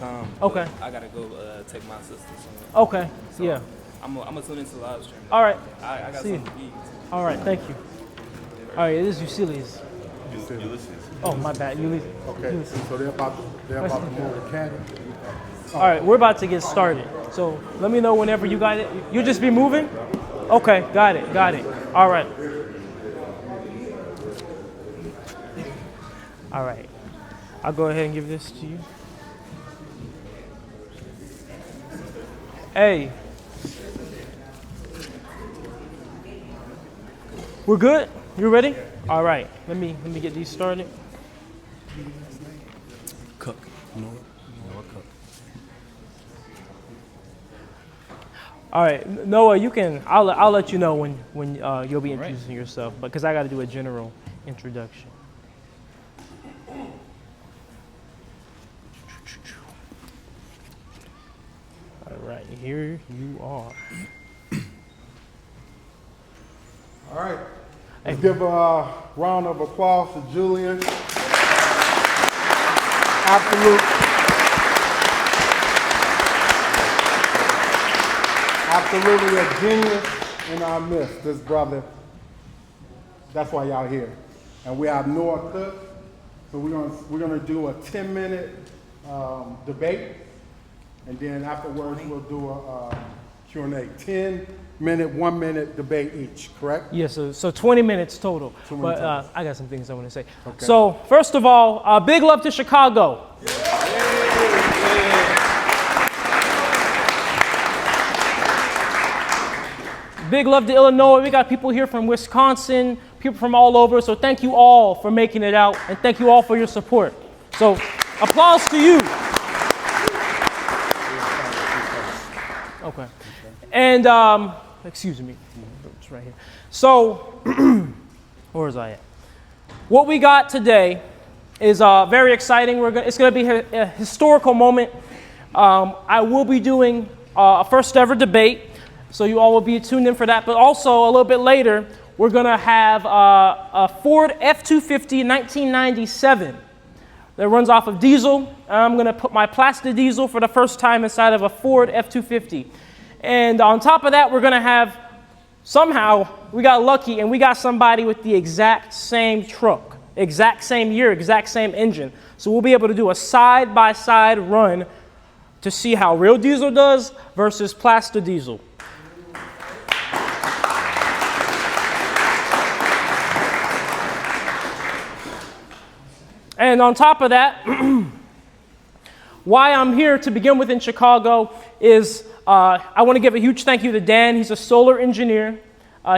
time. Okay. I gotta go take my sister somewhere. Okay. So Yeah. I'm gonna tune into the live stream. All right. I got See you. something to eat. All right. Thank you. All right. It is Ulysses. Ulysses. Oh, my bad. Ulysses. Okay, so they're about to move the cannon. All right. We're about to get started. So let me know whenever you got it. You'll just be moving? Okay. Got it. Got it. All right. All right. I'll go ahead and give this to you. Hey. We're good? You ready? All right. Let me get these started. Cook. Noah Cook. All right, Noah, you can. I'll let you know when you'll be introducing yourself, because I got to do a general introduction. All right, here you are. All right, let's give a round of applause to Julian. Absolutely a genius in our midst, this brother. That's why y'all here. And we have Noah Cook. So we're gonna do a 10-minute debate, and then afterwards we'll do a Q&A. 10-minute, 1-minute debate each, correct? Yes, so 20 minutes total. 20 But minutes. I got some things I want to say. Okay. So first of all, big love to Chicago. Big love to Illinois. We got people here from Wisconsin, people from all over. So thank you all for making it out, and thank you all for your support. So applause to you. Okay. And excuse me, it's right here. So where was I at? What we got today is very exciting. It's going to be a historical moment. I will be doing a first ever debate. So you all will be tuned in for that. But also, a little bit later, we're going to have a Ford F-250 1997 that runs off of diesel. I'm going to put my plastic diesel for the first time inside of a Ford F-250. And on top of that, we're going to have, somehow, we got lucky and we got somebody with the exact same truck, exact same year, exact same engine. So we'll be able to do a side-by-side run to see how real diesel does versus plastic diesel. And on top of that, why I'm here to begin with in Chicago is I want to give a huge thank you to Dan. He's a solar engineer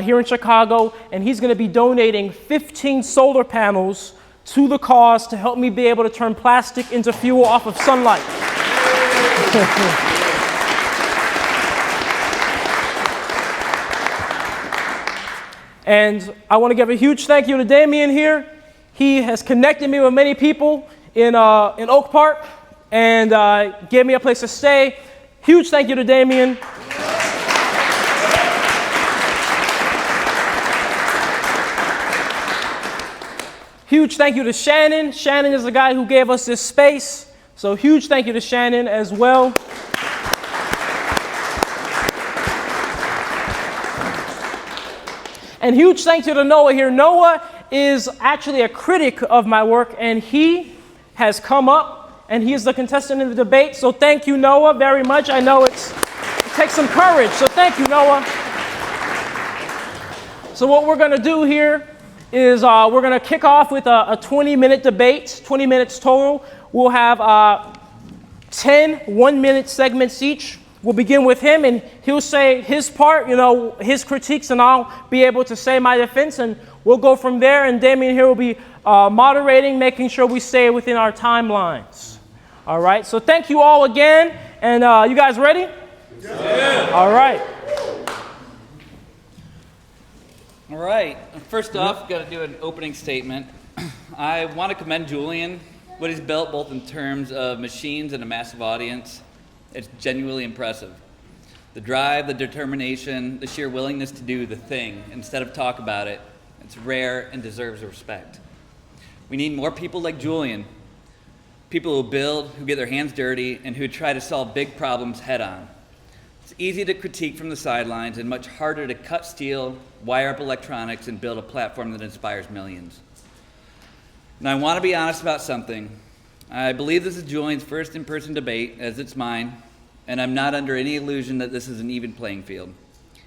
here in Chicago, and he's going to be donating 15 solar panels to the cause to help me be able to turn plastic into fuel off of sunlight. And I want to give a huge thank you to Damien here. He has connected me with many people in Oak Park and gave me a place to stay. Huge thank you to Damien. Huge thank you to Shannon. Shannon is the guy who gave us this space. So huge thank you to Shannon as well. And huge thank you to Noah here. Noah is actually a critic of my work, and he has come up, and he is the contestant in the debate. So thank you, Noah, very much. I know it takes some courage, so thank you, Noah. So what we're going to do here is we're going to kick off with a 20-minute debate, 20 minutes total. We'll have 10 one-minute segments each. We'll begin with him, and he'll say his part, his critiques, and I'll be able to say my defense, and we'll go from there. And Damien here will be moderating, making sure we stay within our timelines. All right, so thank you all again, and you guys ready? Yeah. All right. All right, first off, got to do an opening statement. I want to commend Julian, what he's built both in terms of machines and a massive audience. It's genuinely impressive. The drive, the determination, the sheer willingness to do the thing instead of talk about it, it's rare and deserves respect. We need more people like Julian, people who build, who get their hands dirty, and who try to solve big problems head on. It's easy to critique from the sidelines and much harder to cut steel, wire up electronics, and build a platform that inspires millions. Now, I want to be honest about something. I believe this is Julian's first in-person debate, as it's mine, and I'm not under any illusion that this is an even playing field.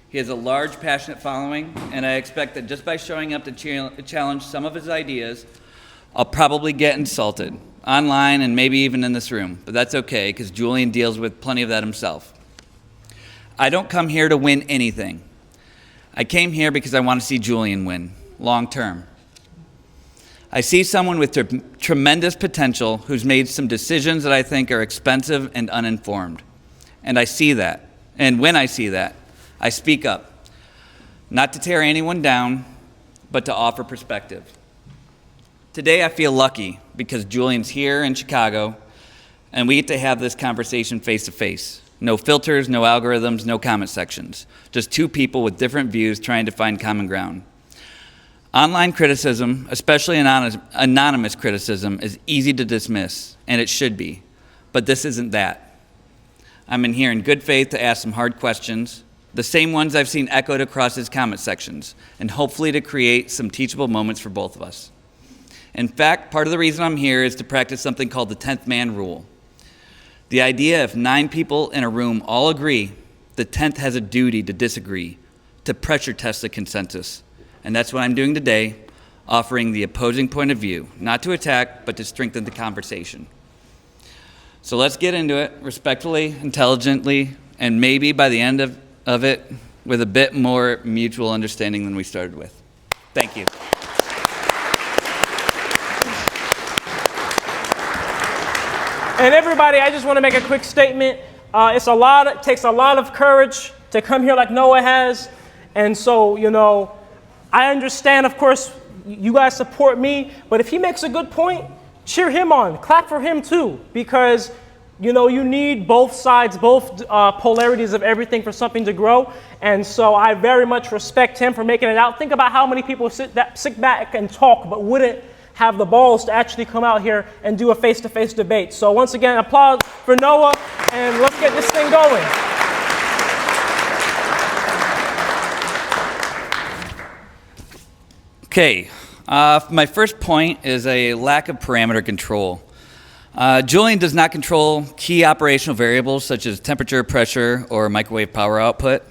He has a large, passionate following, and I expect that just by showing up to challenge some of his ideas, I'll probably get insulted, online and maybe even in this room, but that's okay, because Julian deals with plenty of that himself. I don't come here to win anything. I came here because I want to see Julian win, long term. I see someone with tremendous potential who's made some decisions that I think are expensive and uninformed. And I see that. And when I see that, I speak up. Not to tear anyone down, but to offer perspective. Today I feel lucky because Julian's here in Chicago and we get to have this conversation face to face. No filters, no algorithms, no comment sections. Just two people with different views trying to find common ground. Online criticism, especially anonymous criticism, is easy to dismiss, and it should be. But this isn't that. I'm in here in good faith to ask some hard questions, the same ones I've seen echoed across his comment sections, and hopefully to create some teachable moments for both of us. In fact, part of the reason I'm here is to practice something called the 10th man rule. The idea if 9 people in a room all agree, the 10th has a duty to disagree, to pressure test the consensus. And that's what I'm doing today, offering the opposing point of view, not to attack, but to strengthen the conversation. So let's get into it respectfully, intelligently, and maybe by the end of it, with a bit more mutual understanding than we started with. Thank you. And everybody, I just want to make a quick statement. It takes a lot of courage to come here like Noah has. And so, I understand, of course, you guys support me, but if he makes a good point, cheer him on, clap for him too, because, you need both sides, both polarities of everything for something to grow. And so I very much respect him for making it out. Think about how many people sit back and talk, but wouldn't have the balls to actually come out here and do a face-to-face debate. So once again, applause for Noah, and let's get this thing going. Okay, my first point is a lack of parameter control. Julian does not control key operational variables such as temperature, pressure, or microwave power output.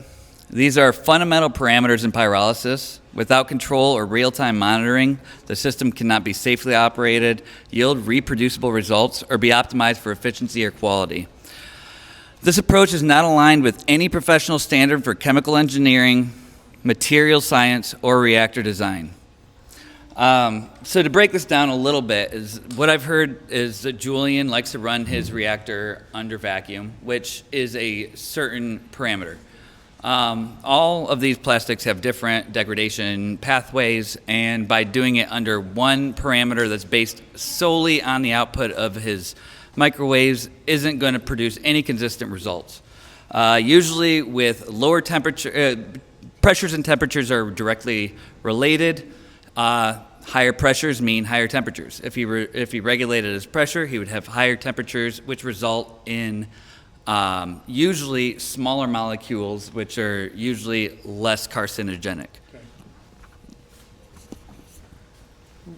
These are fundamental parameters in pyrolysis. Without control or real-time monitoring, the system cannot be safely operated, yield reproducible results, or be optimized for efficiency or quality. This approach is not aligned with any professional standard for chemical engineering, material science, or reactor design. So to break this down a little bit, is what I've heard is that Julian likes to run his reactor under vacuum, which is a certain parameter. All of these plastics have different degradation pathways, and by doing it under one parameter that's based solely on the output of his microwaves isn't going to produce any consistent results. Usually with lower temperature, pressures and temperatures are directly related. Higher pressures mean higher temperatures. If he regulated his pressure, he would have higher temperatures, which result in usually smaller molecules, which are usually less carcinogenic. Okay.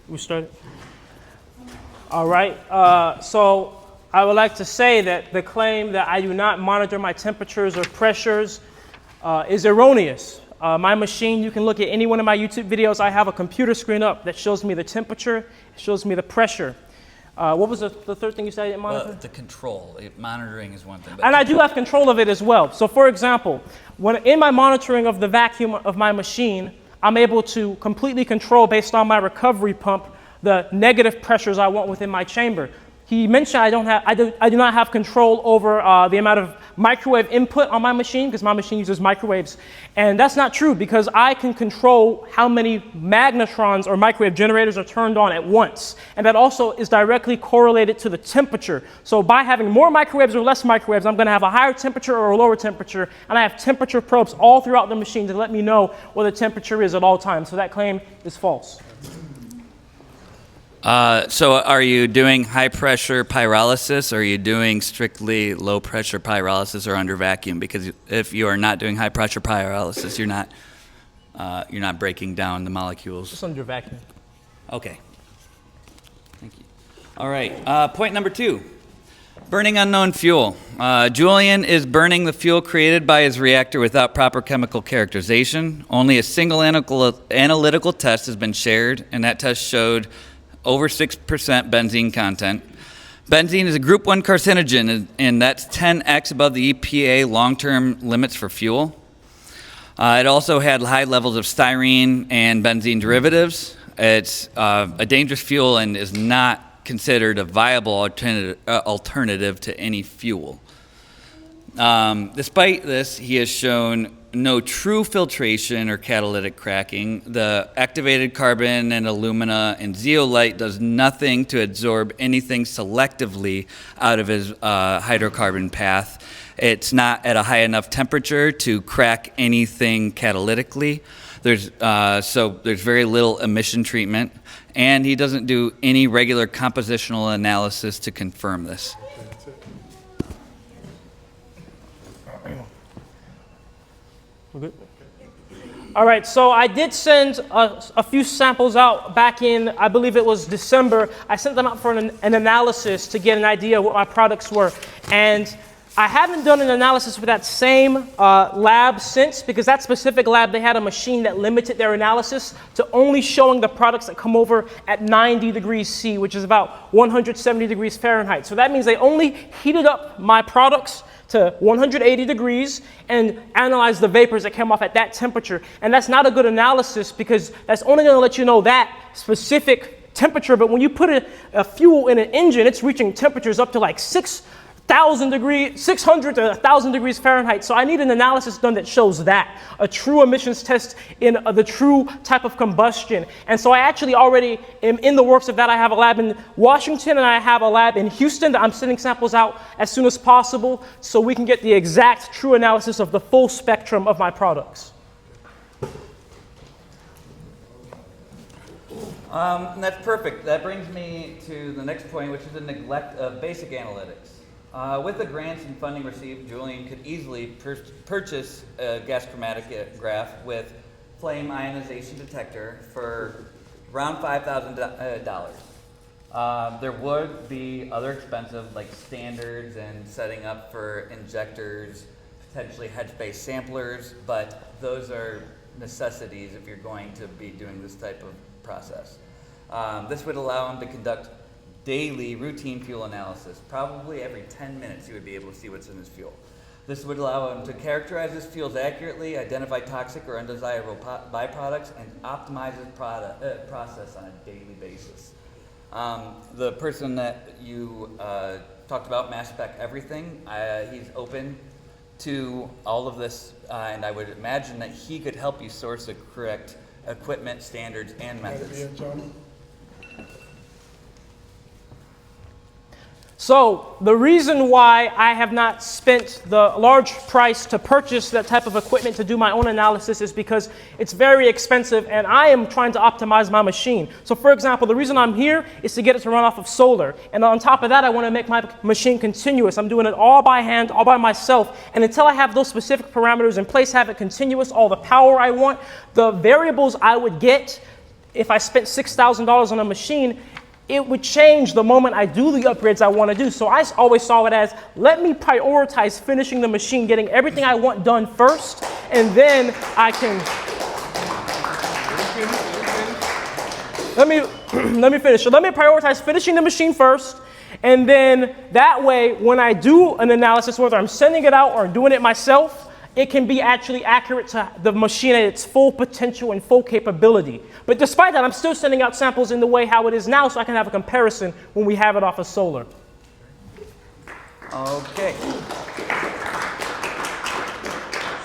We started? All right. So I would like to say that the claim that I do not monitor my temperatures or pressures is erroneous. My machine, you can look at any one of my YouTube videos. I have a computer screen up that shows me the temperature, it shows me the pressure. What was the third thing you said I didn't monitor? The control. Monitoring is one thing. And I do have control of it as well. So for example, when in my monitoring of the vacuum of my machine, I'm able to completely control based on my recovery pump the negative pressures I want within my chamber. He mentioned I do not have control over the amount of microwave input on my machine because my machine uses microwaves. And that's not true because I can control how many magnetrons or microwave generators are turned on at once. And that also is directly correlated to the temperature. So by having more microwaves or less microwaves, I'm going to have a higher temperature or a lower temperature. And I have temperature probes all throughout the machine to let me know what the temperature is at all times. So that claim is false. So are you doing high pressure pyrolysis, or are you doing strictly low pressure pyrolysis or under vacuum? Because if you are not doing high pressure pyrolysis, you're not breaking down the molecules. Just under vacuum. Okay. Thank you. All right. Point number 2. Burning unknown fuel. Julian is burning the fuel created by his reactor without proper chemical characterization. Only a single analytical test has been shared, and that test showed over 6% benzene content. Benzene is a group 1 carcinogen, and that's 10x above the EPA long-term limits for fuel. It also had high levels of styrene and benzene derivatives. It's a dangerous fuel and is not considered a viable alternative to any fuel. Despite this, he has shown no true filtration or catalytic cracking. The activated carbon and alumina and zeolite does nothing to absorb anything selectively out of his hydrocarbon path. It's not at a high enough temperature to crack anything catalytically. So there's very little emission treatment, and he doesn't do any regular compositional analysis to confirm this. We're good? All right, so I did send a few samples out back in, I believe it was December. I sent them out for an analysis to get an idea of what my products were. And I haven't done an analysis for that same lab since, because that specific lab, they had a machine that limited their analysis to only showing the products that come over at 90 degrees C, which is about 170 degrees Fahrenheit. So that means they only heated up my products to 180 degrees and analyzed the vapors that came off at that temperature. And that's not a good analysis, because that's only going to let you know that specific temperature. But when you put a fuel in an engine, it's reaching temperatures up to like 600 to 1,000 degrees Fahrenheit. So I need an analysis done that shows that, a true emissions test in the true type of combustion. And so I actually already am in the works of that. I have a lab in Washington and I have a lab in Houston that I'm sending samples out as soon as possible so we can get the exact true analysis of the full spectrum of my products. That's perfect. That brings me to the next point, which is the neglect of basic analytics. With the grants and funding received, Julian could easily purchase a gas chromatograph with flame ionization detector for around $5,000. There would be other expensive, like standards and setting up for injectors, potentially head-based samplers, but those are necessities if you're going to be doing this type of process. This would allow him to conduct daily routine fuel analysis. Probably every 10 minutes he would be able to see what's in his fuel. This would allow him to characterize his fuels accurately, identify toxic or undesirable byproducts, and optimize his process on a daily basis. The person that you talked about, Mass Spec Everything, he's open to all of this, and I would imagine that he could help you source the correct equipment, standards, and methods. So the reason why I have not spent the large price to purchase that type of equipment to do my own analysis is because it's very expensive and I am trying to optimize my machine. So for example, the reason I'm here is to get it to run off of solar. And on top of that, I want to make my machine continuous. I'm doing it all by hand, all by myself. And until I have those specific parameters in place, have it continuous, all the power I want, the variables I would get if I spent $6,000 on a machine, it would change the moment I do the upgrades I want to do. So I always saw it as, let me prioritize finishing the machine, getting everything I want done first, and then I can... Let me finish. So let me prioritize finishing the machine first, and then that way, when I do an analysis, whether I'm sending it out or doing it myself, it can be actually accurate to the machine at its full potential and full capability. But despite that, I'm still sending out samples in the way how it is now so I can have a comparison when we have it off of solar. Okay.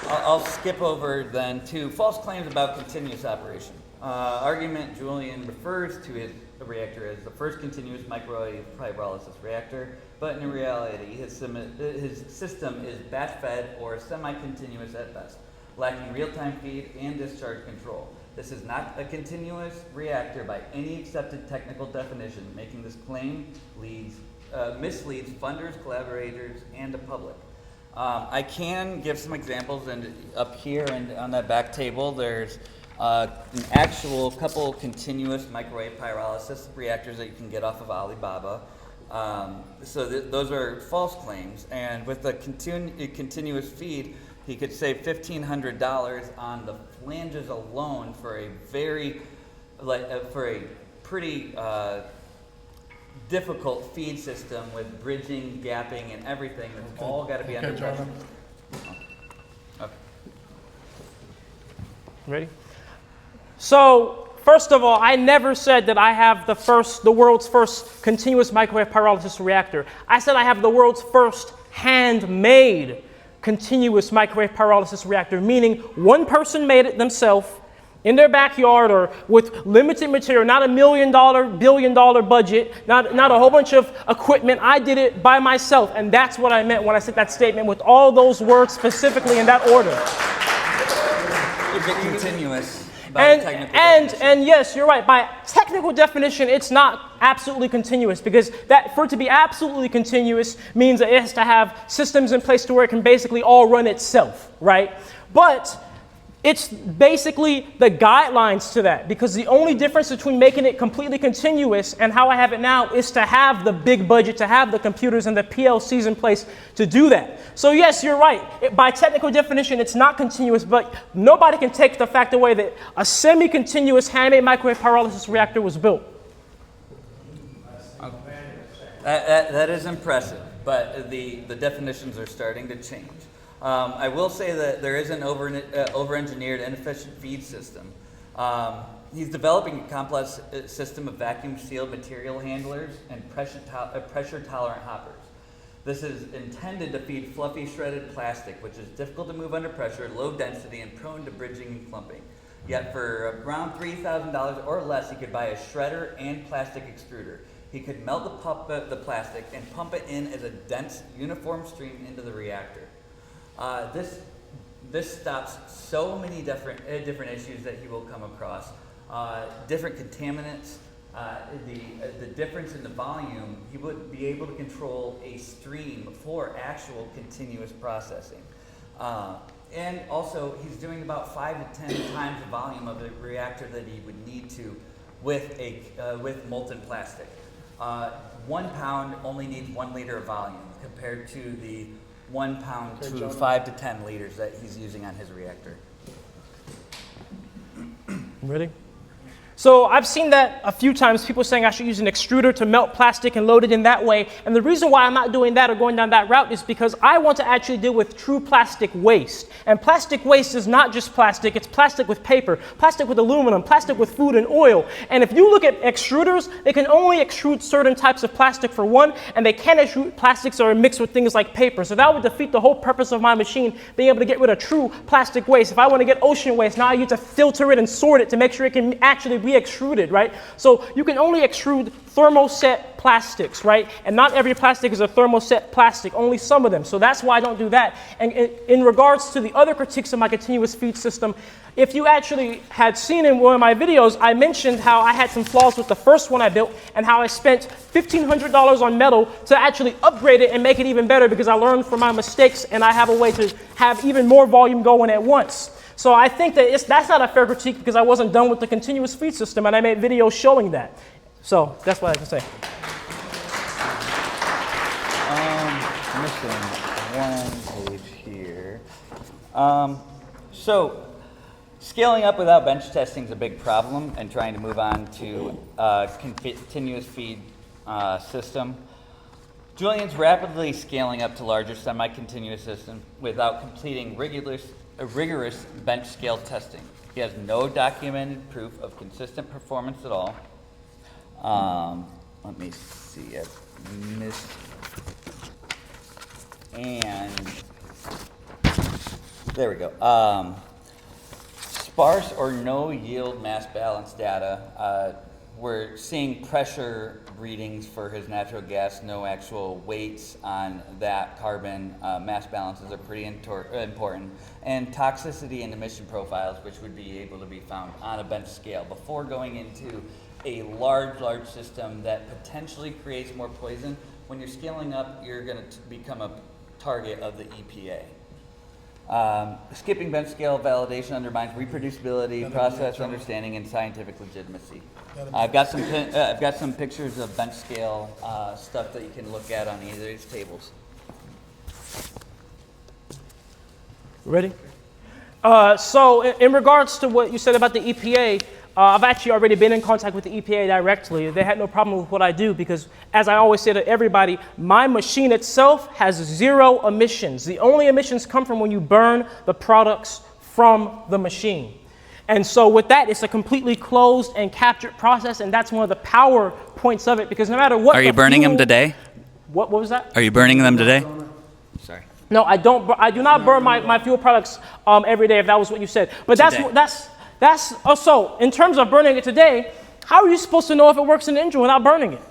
I'll skip over then to false claims about continuous operation. Argument Julian refers to his reactor as the first continuous microwave pyrolysis reactor, but in reality, his system is batch-fed or semi-continuous at best, lacking real-time feed and discharge control. This is not a continuous reactor by any accepted technical definition. Making this claim misleads funders, collaborators, and the public. I can give some examples, and up here and on that back table, there's an actual couple continuous microwave pyrolysis reactors that you can get off of Alibaba. Those are false claims, and with the continuous feed, he could save $1,500 on the flanges alone for a pretty difficult feed system with bridging, gapping, and everything. That's all got to be under pressure. Okay. Ready? So, first of all, I never said that I have the world's first continuous microwave pyrolysis reactor. I said I have the world's first handmade continuous microwave pyrolysis reactor, meaning one person made it themselves in their backyard or with limited material, not $1 million, billion-dollar budget, not a whole bunch of equipment. I did it by myself, and that's what I meant when I said that statement with all those words specifically in that order. Is it continuous? And yes, you're right. By technical definition, it's not absolutely continuous, because for it to be absolutely continuous means that it has to have systems in place to where it can basically all run itself, right? But it's basically the guidelines to that, because the only difference between making it completely continuous and how I have it now is to have the big budget, to have the computers and the PLCs in place to do that. So yes, you're right. By technical definition, it's not continuous, but nobody can take the fact away that a semi-continuous handmade microwave pyrolysis reactor was built. That is impressive, but the definitions are starting to change. I will say that there is an over-engineered, inefficient feed system. He's developing a complex system of vacuum-sealed material handlers and pressure-tolerant hoppers. This is intended to feed fluffy, shredded plastic, which is difficult to move under pressure, low density, and prone to bridging and clumping. Yet for around $3,000 or less, he could buy a shredder and plastic extruder. He could melt the plastic and pump it in as a dense, uniform stream into the reactor. This stops so many different issues that he will come across. Different contaminants, the difference in the volume. He would be able to control a stream for actual continuous processing. And also, he's doing about 5 to 10 times the volume of the reactor that he would need to with molten plastic. 1 pound only needs 1 liter of volume compared to the 1 pound to 5 to 10 liters that he's using on his reactor. Ready? So I've seen that a few times, people saying I should use an extruder to melt plastic and load it in that way. And the reason why I'm not doing that or going down that route is because I want to actually deal with true plastic waste. And plastic waste is not just plastic, it's plastic with paper, plastic with aluminum, plastic with food and oil. And if you look at extruders, they can only extrude certain types of plastic for one, and they can't extrude plastics that are mixed with things like paper. So that would defeat the whole purpose of my machine, being able to get rid of true plastic waste. If I want to get ocean waste, now I need to filter it and sort it to make sure it can actually be extruded, right? So you can only extrude thermoset plastics, right? And not every plastic is a thermoset plastic, only some of them. So that's why I don't do that. And in regards to the other critiques of my continuous feed system, if you actually had seen in one of my videos, I mentioned how I had some flaws with the first one I built and how I spent $1,500 on metal to actually upgrade it and make it even better, because I learned from my mistakes and I have a way to have even more volume going at once. So I think that that's not a fair critique, because I wasn't done with the continuous feed system and I made videos showing that. So that's what I can say. Missing one page here. So scaling up without bench testing is a big problem, and trying to move on to continuous feed system. Julian's rapidly scaling up to larger semi-continuous systems without completing rigorous bench scale testing. He has no documented proof of consistent performance at all. Let me see, I've missed, and there we go. Sparse or no yield mass balance data. we're seeing pressure readings for his natural gas, no actual weights on that carbon. Mass balances are pretty important. And toxicity and emission profiles, which would be able to be found on a bench scale before going into a large system that potentially creates more poison. When you're scaling up, you're going to become a target of the EPA. Skipping bench scale validation undermines reproducibility, process understanding, and scientific legitimacy. I've got some pictures of bench scale stuff that you can look at on either of these tables. Ready? So in regards to what you said about the EPA, I've actually already been in contact with the EPA directly. They had no problem with what I do because, as I always say to everybody, my machine itself has 0 emissions. The only emissions come from when you burn the products from the machine. And so with that, it's a completely closed and captured process, and that's one of the power points of it, because no matter what— Are you burning them today? What was that? Are you burning them today? Sorry. No, I don't. I do not burn my fuel products every day, if that was what you said. But that's so in terms of burning it today, how are you supposed to know if it works in the engine without burning it?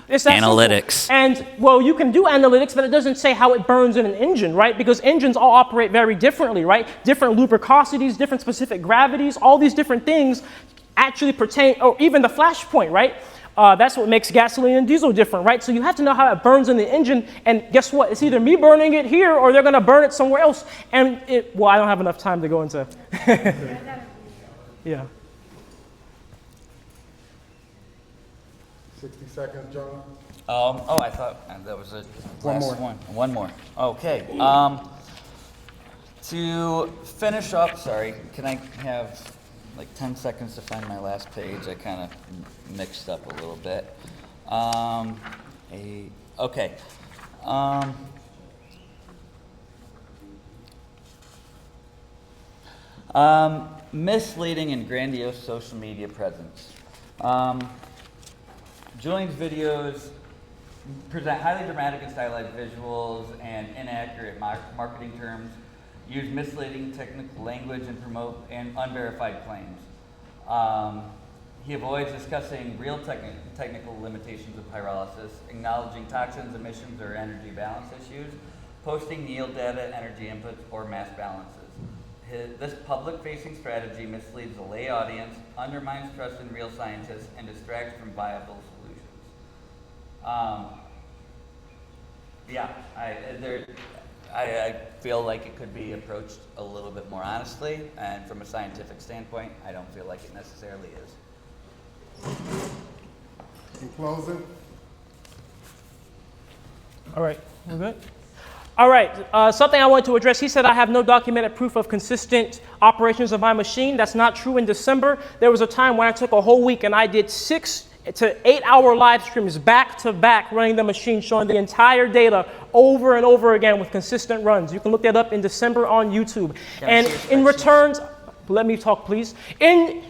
It's that analytics. Simple. And well, you can do analytics, but it doesn't say how it burns in an engine, right? Because engines all operate very differently, right? Different lubricosities, different specific gravities, all these different things actually pertain, or even the flash point, right? That's what makes gasoline and diesel different, right? So you have to know how it burns in the engine, and guess what? It's either me burning it here or they're gonna burn it somewhere else. And well, I don't have enough time to go into. Yeah. 60 seconds, John. I thought that was a last one. One more. Okay. To finish up, sorry, can I have like 10 seconds to find my last page? I kind of mixed up a little bit. Okay. Misleading and grandiose social media presence. Julian's videos present highly dramatic and stylized visuals and inaccurate marketing terms, use misleading technical language, and promote unverified claims. He avoids discussing real technical limitations of pyrolysis, acknowledging toxins, emissions, or energy balance issues, posting yield data, energy inputs, or mass balances. This public-facing strategy misleads the lay audience, undermines trust in real scientists, and distracts from viable solutions. I feel like it could be approached a little bit more honestly, and from a scientific standpoint, I don't feel like it necessarily is. In closing. All right, we're good? All right, something I wanted to address. He said I have no documented proof of consistent operations of my machine. That's not true. In December, there was a time when I took a whole week and I did 6 to 8 hour live streams back to back running the machine, showing the entire data over and over again with consistent runs. You can look that up in December on YouTube. And in returns, let me talk, please. In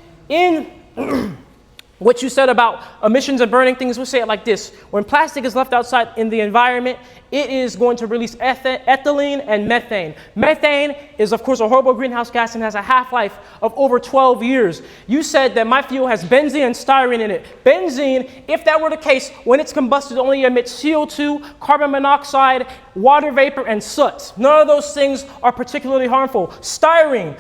what you said about emissions and burning things, we'll say it like this. When plastic is left outside in the environment, it is going to release ethylene and methane. Methane is, of course, a horrible greenhouse gas and has a half-life of over 12 years. You said that my fuel has benzene and styrene in it. Benzene, if that were the case, when it's combusted, only emits CO2, carbon monoxide, water vapor, and soot. None of those things are particularly harmful. Styrene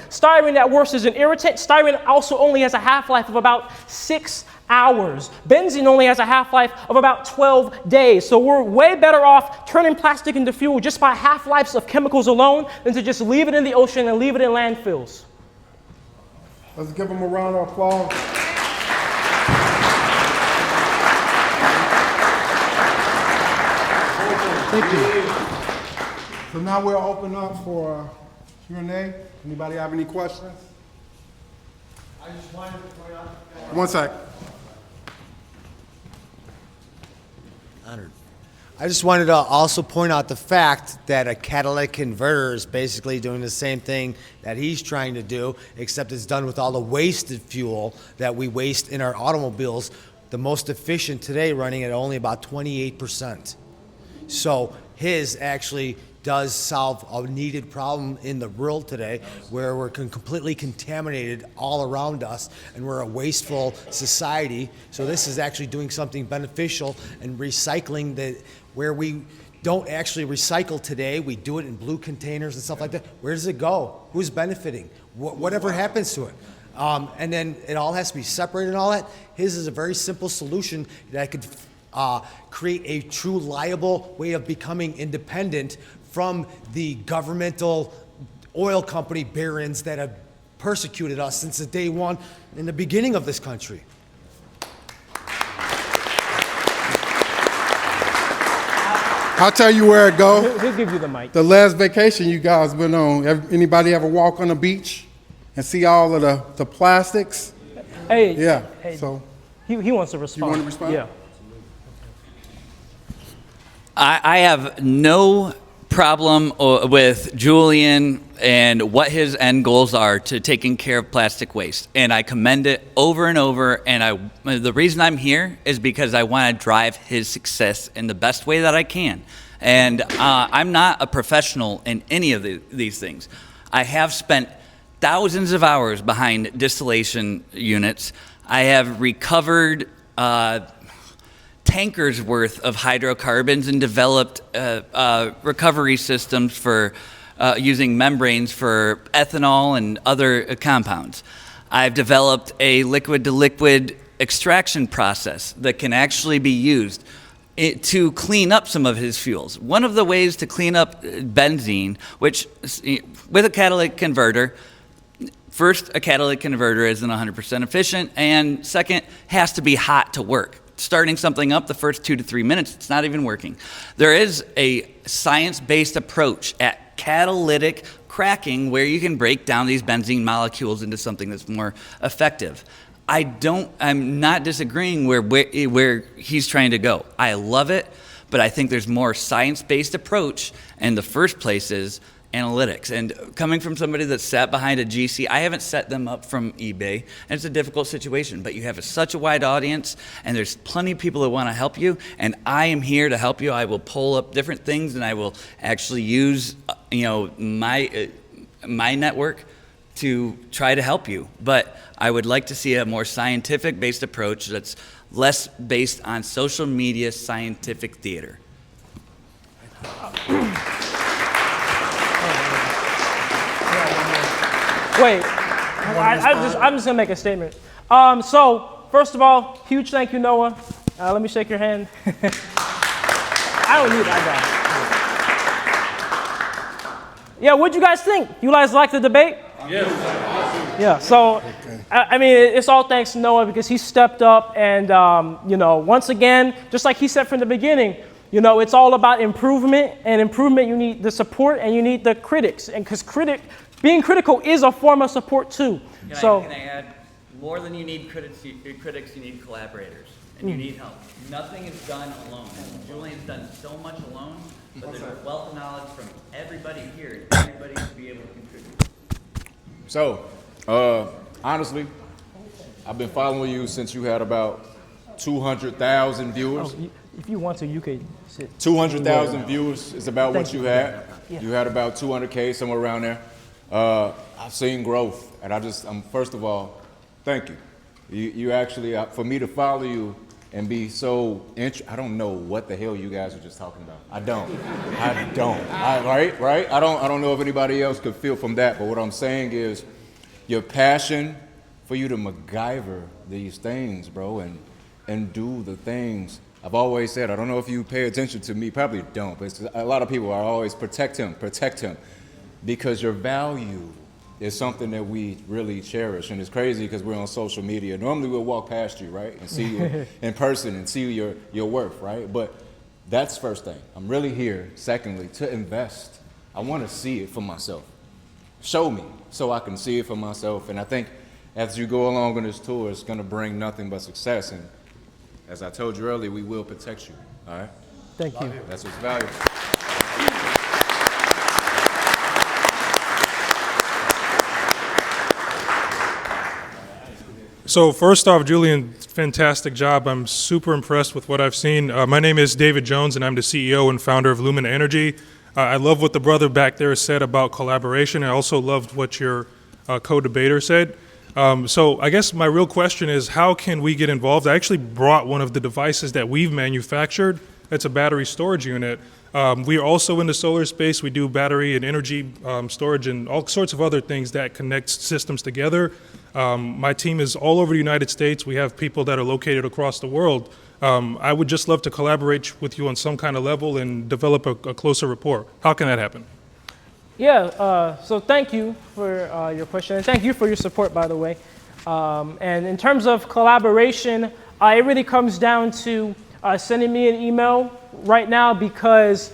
at worst is an irritant. Styrene also only has a half-life of about 6 hours. Benzene only has a half-life of about 12 days. So we're way better off turning plastic into fuel just by half-lives of chemicals alone than to just leave it in the ocean and leave it in landfills. Let's give them a round of applause. Thank you. So now we'll open up for Q&A. Anybody have any questions? I just wanted to point out. One sec. Honored. I just wanted to also point out the fact that a catalytic converter is basically doing the same thing that he's trying to do, except it's done with all the wasted fuel that we waste in our automobiles. The most efficient today running at only about 28%. So his actually does solve a needed problem in the world today, where we're completely contaminated all around us, and we're a wasteful society. So this is actually doing something beneficial and recycling where we don't actually recycle today. We do it in blue containers and stuff like that. Where does it go? Who's benefiting? Whatever happens to it? And then it all has to be separated and all that. His is a very simple solution that could create a true liable way of becoming independent from the governmental oil company barons that have persecuted us since the day one in the beginning of this country. I'll tell you where it goes. He'll give you the mic. The last vacation you guys been on, anybody ever walk on the beach and see all of the plastics? Hey. Yeah, Hey, so. he wants to respond. You want to respond? Yeah. I have no problem with Julian and what his end goals are to taking care of plastic waste, and I commend it over and over. And the reason I'm here is because I want to drive his success in the best way that I can. And I'm not a professional in any of these things. I have spent thousands of hours behind distillation units. I have recovered tankers worth of hydrocarbons and developed recovery systems for using membranes for ethanol and other compounds. I've developed a liquid-to-liquid extraction process that can actually be used to clean up some of his fuels. One of the ways to clean up benzene, which with a catalytic converter, first, a catalytic converter isn't 100% efficient, and second, has to be hot to work. Starting something up the first 2 to 3 minutes, it's not even working. There is a science-based approach at catalytic cracking where you can break down these benzene molecules into something that's more effective. I'm not disagreeing where he's trying to go. I love it, but I think there's more science-based approach, and the first place is analytics. And coming from somebody that sat behind a GC, I haven't set them up from eBay, and it's a difficult situation, but you have such a wide audience, and there's plenty of people that want to help you, and I am here to help you. I will pull up different things, and I will actually use my network to try to help you. But I would like to see a more scientific-based approach that's less based on social media scientific theater. Wait, I'm just gonna make a statement. So first of all, huge thank you, Noah. Let me shake your hand. I don't need that guy. Yeah, what'd you guys think? You guys like the debate? Yes. Yeah. So, I mean, it's all thanks to Noah because he stepped up and once again, just like he said from the beginning, it's all about improvement, and improvement you need the support and you need the critics, and because being critical is a form of support too. Can I add, more than you need critics, you need collaborators, and you need help. Nothing is done alone. Julian's done so much alone, but there's a wealth of knowledge from everybody here, and everybody should be able to contribute. So, honestly, I've been following you since you had about 200,000 viewers. Oh, if you want to, you could sit. 200,000 viewers is about what you had. Yeah. You had about 200K, somewhere around there. I've seen growth, and first of all, thank you. You actually, for me to follow you and be so I don't know what the hell you guys are just talking about. I don't. Right? I don't know if anybody else could feel from that, but what I'm saying is your passion for you to MacGyver these things, bro, and do the things. I've always said, I don't know if you pay attention to me, probably don't, but a lot of people are always protect him, because your value is something that we really cherish. And it's crazy because we're on social media. Normally we'll walk past you, right, and see you in person and see your worth, right? But that's first thing. I'm really here, secondly, to invest. I want to see it for myself. Show me so I can see it for myself. And I think as you go along on this tour, it's going to bring nothing but success. And as I told you earlier, we will protect you, all right? Thank you. That's what's valuable. So first off, Julian, fantastic job. I'm super impressed with what I've seen. My name is David Jones, and I'm the CEO and founder of Lumina Energy. I love what the brother back there said about collaboration. I also loved what your co-debater said. So I guess my real question is, how can we get involved? I actually brought one of the devices that we've manufactured. It's a battery storage unit. We are also in the solar space. We do battery and energy storage and all sorts of other things that connect systems together. My team is all over the United States. We have people that are located across the world. I would just love to collaborate with you on some kind of level and develop a closer rapport. How can that happen? Yeah, so thank you for your question, and thank you for your support, by the way. And in terms of collaboration, it really comes down to sending me an email right now because,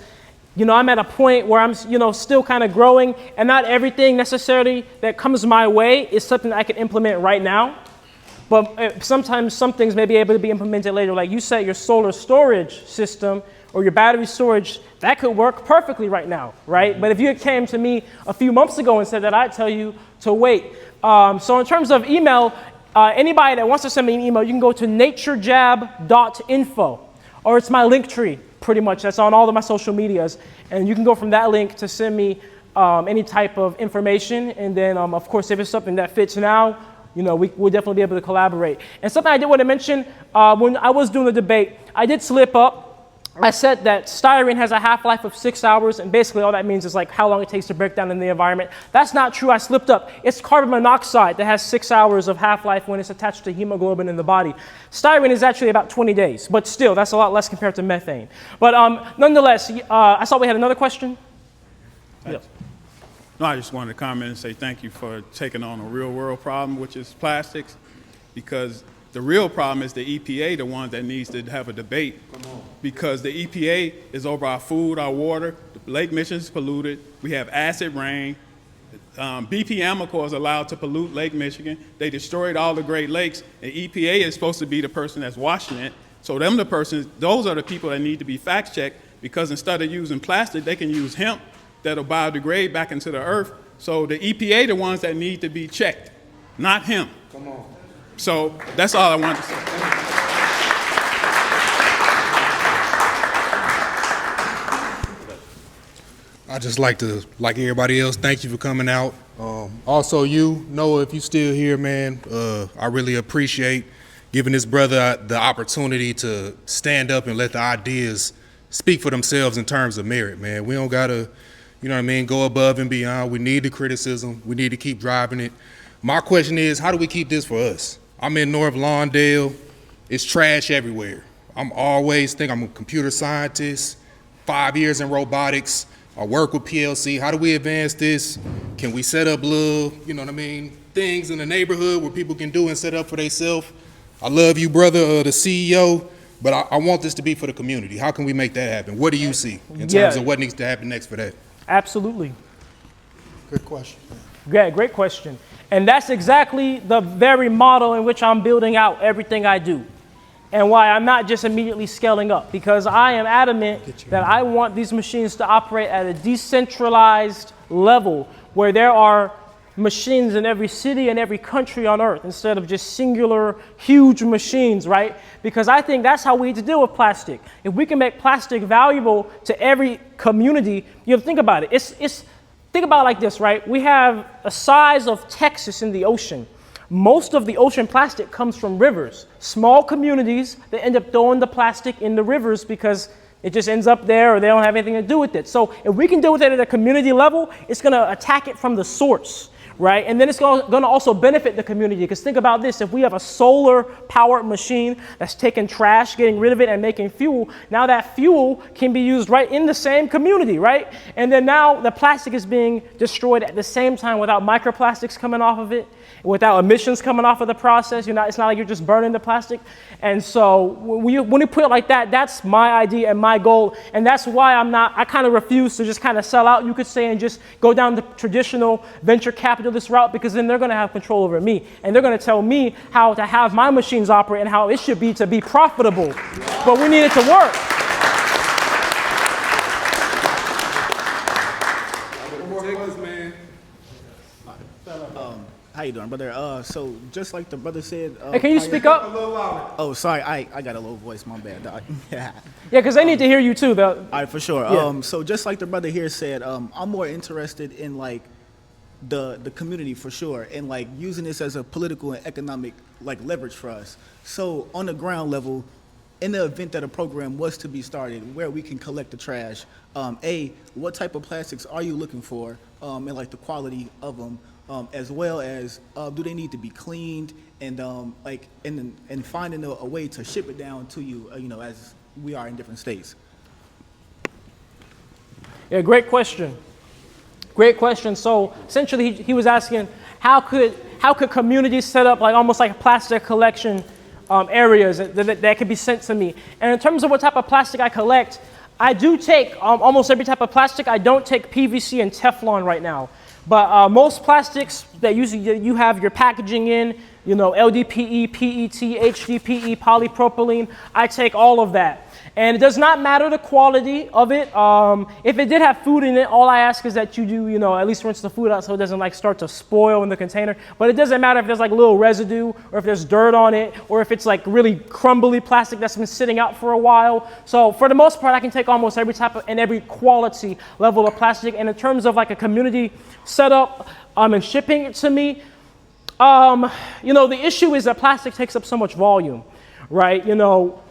I'm at a point where I'm, still kind of growing, and not everything necessarily that comes my way is something I can implement right now. But sometimes some things may be able to be implemented later. Like you said, your solar storage system or your battery storage, that could work perfectly right now, right? But if you came to me a few months ago and said that, I'd tell you to wait. So in terms of email, anybody that wants to send me an email, you can go to naturejab.info, or it's my link tree, pretty much. That's on all of my social medias. And you can go from that link to send me any type of information. And then, of course, if it's something that fits now, we'll definitely be able to collaborate. And something I did want to mention, when I was doing the debate, I did slip up. I said that styrene has a half-life of 6 hours, and basically all that means is like how long it takes to break down in the environment. That's not true. I slipped up. It's carbon monoxide that has 6 hours of half-life when it's attached to hemoglobin in the body. Styrene is actually about 20 days, but still, that's a lot less compared to methane. But nonetheless, I saw we had another question. Yes. No, I just wanted to comment and say thank you for taking on a real-world problem, which is plastics, because the real problem is the EPA, the one that needs to have a debate, because the EPA is over our food, our water. Lake Mission is polluted. We have acid rain. BP Amoco is allowed to pollute Lake Michigan. They destroyed all the Great Lakes. And EPA is supposed to be the person that's washing it. So those are the people that need to be fact-checked, because instead of using plastic, they can use hemp that'll biodegrade back into the earth. So the EPA, the ones that need to be checked, not hemp. Come on. So that's all I wanted to say. I just like to, like everybody else, thank you for coming out. Also, Noah, if you're still here, man, I really appreciate giving this brother the opportunity to stand up and let the ideas speak for themselves in terms of merit, man. We don't gotta, go above and beyond. We need the criticism. We need to keep driving it. My question is, how do we keep this for us? I'm in North Lawndale. It's trash everywhere. I'm a computer scientist, 5 years in robotics. I work with PLC. How do we advance this? Can we set up little, things in the neighborhood where people can do and set up for themselves? I love you, brother, the CEO, but I want this to be for the community. How can we make that happen? What do you see in terms of what needs to happen next for that? Absolutely. Good question. Yeah, great question. And that's exactly the very model in which I'm building out everything I do. And why I'm not just immediately scaling up, because I am adamant that I want these machines to operate at a decentralized level where there are machines in every city and every country on earth instead of just singular, huge machines, right? Because I think that's how we need to deal with plastic. If we can make plastic valuable to every community, think about it. Think about it like this, right? We have a size of Texas in the ocean. Most of the ocean plastic comes from rivers. Small communities, they end up throwing the plastic in the rivers because it just ends up there or they don't have anything to do with it. So if we can deal with it at a community level, it's going to attack it from the source, right? And then it's going to also benefit the community, because think about this. If we have a solar-powered machine that's taking trash, getting rid of it, and making fuel, now that fuel can be used right in the same community, right? And then now the plastic is being destroyed at the same time without microplastics coming off of it, without emissions coming off of the process. It's not like you're just burning the plastic. And so when you put it like that, that's my idea and my goal. And that's why I kind of refuse to just kind of sell out, you could say, and just go down the traditional venture capitalist route, because then they're going to have control over me. And they're going to tell me how to have my machines operate and how it should be to be profitable. But we need it to work. How you doing, brother? So just like the brother said. Hey, can you speak up? Oh, sorry, I got a low voice. My bad, dog. Yeah. Yeah, because they need to hear you too, though. All right, for sure. Yeah. So just like the brother here said, I'm more interested in like the community for sure, and like using this as a political and economic like leverage for us. So on the ground level, in the event that a program was to be started where we can collect the trash, what type of plastics are you looking for, and like the quality of them, as well as do they need to be cleaned, and and finding a way to ship it down to you, as we are in different states. Yeah, great question. Great question. So essentially, he was asking how could communities set up like almost like plastic collection areas that could be sent to me. And in terms of what type of plastic I collect, I do take almost every type of plastic. I don't take PVC and Teflon right now. But most plastics that you have your packaging in, LDPE, PET, HDPE, polypropylene, I take all of that. And it does not matter the quality of it. If it did have food in it, all I ask is that you do, at least rinse the food out so it doesn't like start to spoil in the container. But it doesn't matter if there's like a little residue or if there's dirt on it or if it's like really crumbly plastic that's been sitting out for a while. So for the most part, I can take almost every type of and every quality level of plastic. And in terms of like a community setup and shipping it to me, the issue is that plastic takes up so much volume. Right,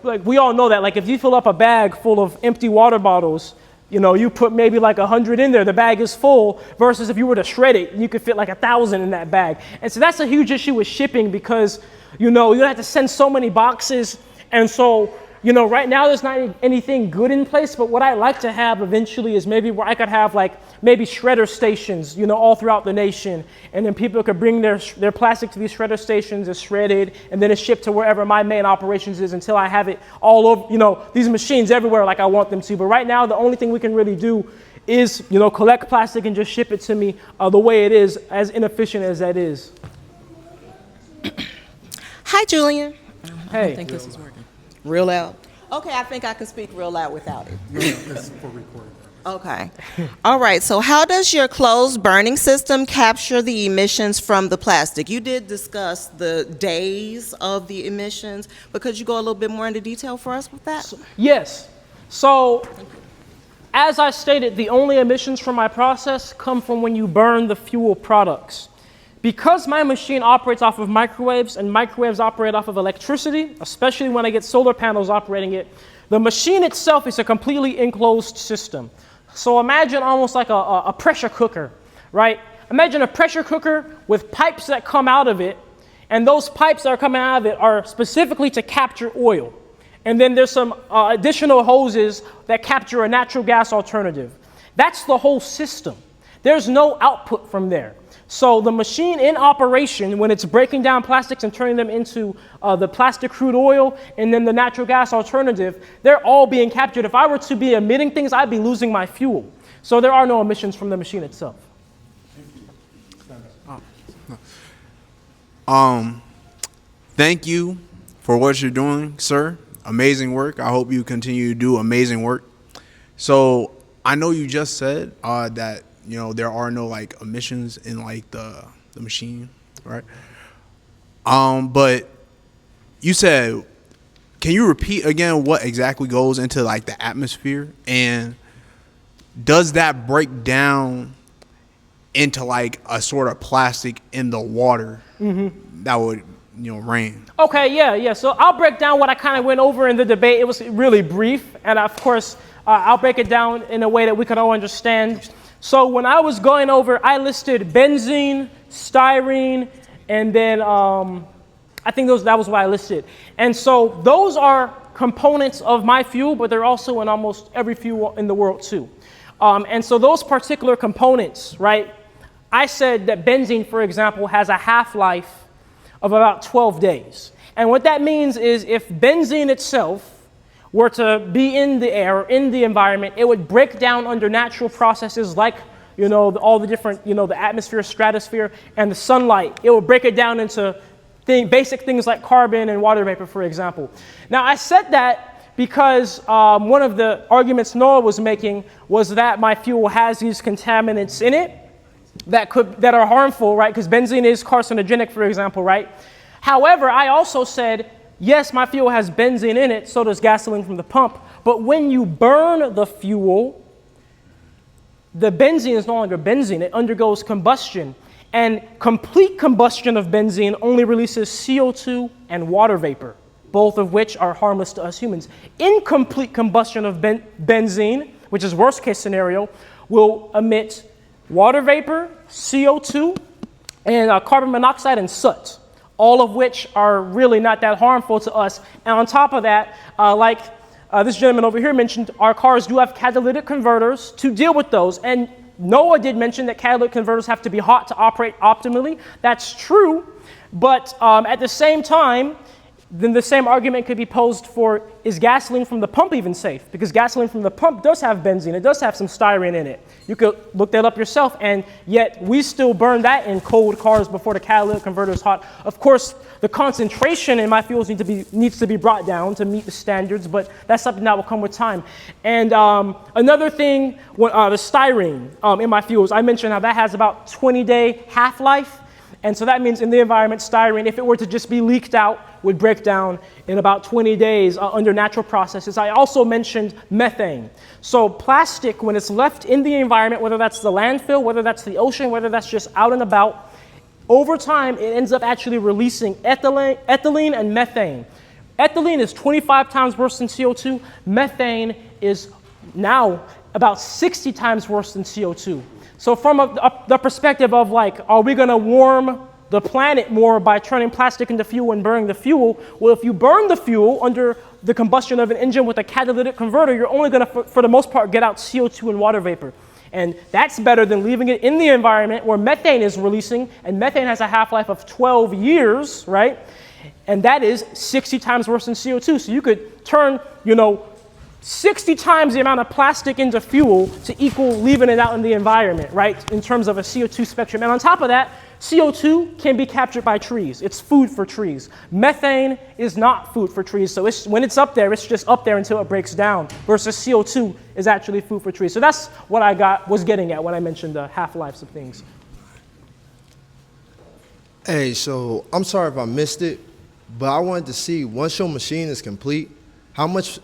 like we all know that, like if you fill up a bag full of empty water bottles, you put maybe like 100 in there, the bag is full, versus if you were to shred it, you could fit like 1,000 in that bag. And so that's a huge issue with shipping because, you have to send so many boxes. And so, right now there's not anything good in place, but what I like to have eventually is maybe where I could have like maybe shredder stations, all throughout the nation. And then people could bring their plastic to these shredder stations, it's shredded, and then it's shipped to wherever my main operations is until I have it all over, these machines everywhere like I want them to. But right now, the only thing we can really do is, collect plastic and just ship it to me the way it is, as inefficient as that is. Hi, Julian. Hey. I think this is working. Real loud? Okay, I think I can speak real loud without it. It's for recording. Okay. All right, so how does your closed burning system capture the emissions from the plastic? You did discuss the days of the emissions, but could you go a little bit more into detail for us with that? Yes. So, as I stated, the only emissions from my process come from when you burn the fuel products. Because my machine operates off of microwaves and microwaves operate off of electricity, especially when I get solar panels operating it, the machine itself is a completely enclosed system. So imagine almost like a pressure cooker, right? Imagine a pressure cooker with pipes that come out of it, and those pipes that are coming out of it are specifically to capture oil. And then there's some additional hoses that capture a natural gas alternative. That's the whole system. There's no output from there. So the machine in operation, when it's breaking down plastics and turning them into the plastic crude oil and then the natural gas alternative, they're all being captured. If I were to be emitting things, I'd be losing my fuel. So there are no emissions from the machine itself. Thank you for what you're doing, sir. Amazing work. I hope you continue to do amazing work. So I know you just said that there are no like emissions in like the machine, right? But you said, can you repeat again what exactly goes into like the atmosphere, and does that break down into like a sort of plastic in the water that would rain? Okay, yeah. So I'll break down what I kind of went over in the debate. It was really brief, and of course I'll break it down in a way that we can all understand. So when I was going over, I listed benzene, styrene, and then I think that was what I listed. And so those are components of my fuel, but they're also in almost every fuel in the world too. And so those particular components, right, I said that benzene, for example, has a half-life of about 12 days. And what that means is if benzene itself were to be in the air or in the environment, it would break down under natural processes like, all the different, the atmosphere, stratosphere, and the sunlight. It would break it down into basic things like carbon and water vapor, for example. Now, I said that because one of the arguments Noah was making was that my fuel has these contaminants in it. that are harmful, right? Because benzene is carcinogenic, for example, right? However, I also said, yes, my fuel has benzene in it, so does gasoline from the pump. But when you burn the fuel, the benzene is no longer benzene. It undergoes combustion. And complete combustion of benzene only releases CO2 and water vapor, both of which are harmless to us humans. Incomplete combustion of benzene, which is worst case scenario, will emit water vapor, CO2, and carbon monoxide and soot, all of which are really not that harmful to us. And on top of that, this gentleman over here mentioned, our cars do have catalytic converters to deal with those. And Noah did mention that catalytic converters have to be hot to operate optimally. That's true, but at the same time, then the same argument could be posed for, is gasoline from the pump even safe? Because gasoline from the pump does have benzene. It does have some styrene in it. You could look that up yourself, and yet we still burn that in cold cars before the catalytic converter is hot. Of course, the concentration in my fuels needs to be brought down to meet the standards, but that's something that will come with time. And another thing, the styrene in my fuels, I mentioned how that has about 20-day half-life. And so that means in the environment, styrene, if it were to just be leaked out, would break down in about 20 days under natural processes. I also mentioned methane. So plastic, when it's left in the environment, whether that's the landfill, whether that's the ocean, whether that's just out and about, over time, it ends up actually releasing ethylene and methane. Ethylene is 25 times worse than CO2. Methane is now about 60 times worse than CO2. So from the perspective of are we going to warm the planet more by turning plastic into fuel and burning the fuel? Well, if you burn the fuel under the combustion of an engine with a catalytic converter, you're only going to, for the most part, get out CO2 and water vapor. And that's better than leaving it in the environment where methane is releasing, and methane has a half-life of 12 years, right? And that is 60 times worse than CO2. So you could turn, 60 times the amount of plastic into fuel to equal leaving it out in the environment, right, in terms of a CO2 spectrum. And on top of that, CO2 can be captured by trees. It's food for trees. Methane is not food for trees. So when it's up there, it's just up there until it breaks down, versus CO2 is actually food for trees. So that's what I was getting at when I mentioned the half-lives of things. Hey, so I'm sorry if I missed it, but I wanted to see, once your machine is complete, how much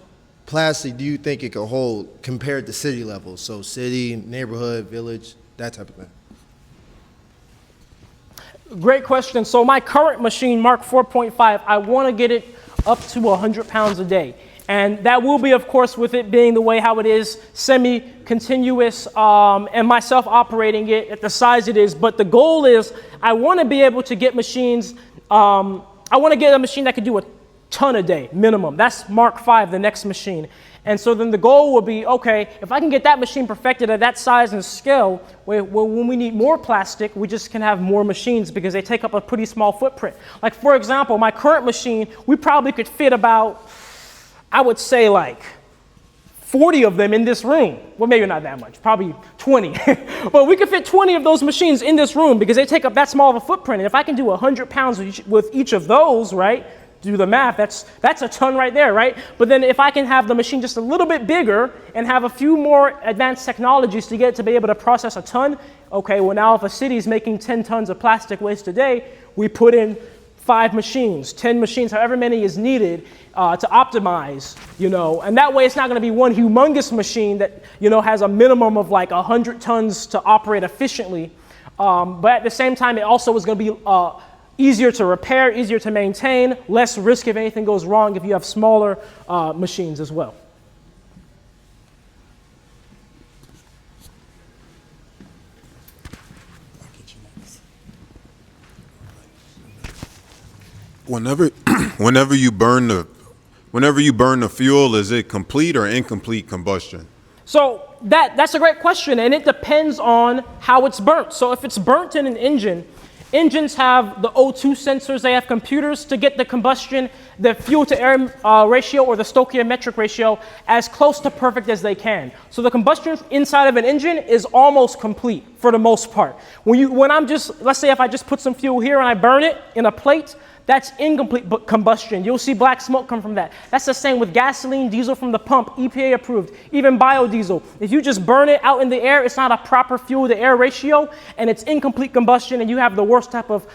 plastic do you think it could hold compared to city level? So city, neighborhood, village, that type of thing. Great question. So my current machine, Mark 4.5, I want to get it up to 100 pounds a day. And that will be, of course, with it being the way how it is, semi-continuous, and myself operating it at the size it is. But the goal is I want to be able to get machines, I want to get a machine that could do a ton a day, minimum. That's Mark 5, the next machine. And so then the goal will be, okay, if I can get that machine perfected at that size and scale, when we need more plastic, we just can have more machines because they take up a pretty small footprint. Like, for example, my current machine, we probably could fit about, I would say 40 of them in this room. Well, maybe not that much, probably 20. But we could fit 20 of those machines in this room because they take up that small of a footprint. And if I can do 100 pounds with each of those, right, do the math, that's a ton right there, right? But then if I can have the machine just a little bit bigger and have a few more advanced technologies to get it to be able to process a ton, okay, well now if a city is making 10 tons of plastic waste a day, we put in 5 machines, 10 machines, however many is needed to optimize, and that way it's not going to be one humongous machine that, has a minimum of 100 tons to operate efficiently. But at the same time, it also is going to be easier to repair, easier to maintain, less risk if anything goes wrong if you have smaller machines as well. Whenever you burn the fuel, is it complete or incomplete combustion? So that's a great question, and it depends on how it's burnt. So if it's burnt in an engine, engines have the O2 sensors, they have computers to get the combustion, the fuel to air ratio or the stoichiometric ratio as close to perfect as they can. So the combustion inside of an engine is almost complete for the most part. Let's say if I just put some fuel here and I burn it in a plate, that's incomplete combustion. You'll see black smoke come from that. That's the same with gasoline, diesel from the pump, EPA approved, even biodiesel. If you just burn it out in the air, it's not a proper fuel-to-air ratio, and it's incomplete combustion, and you have the worst type of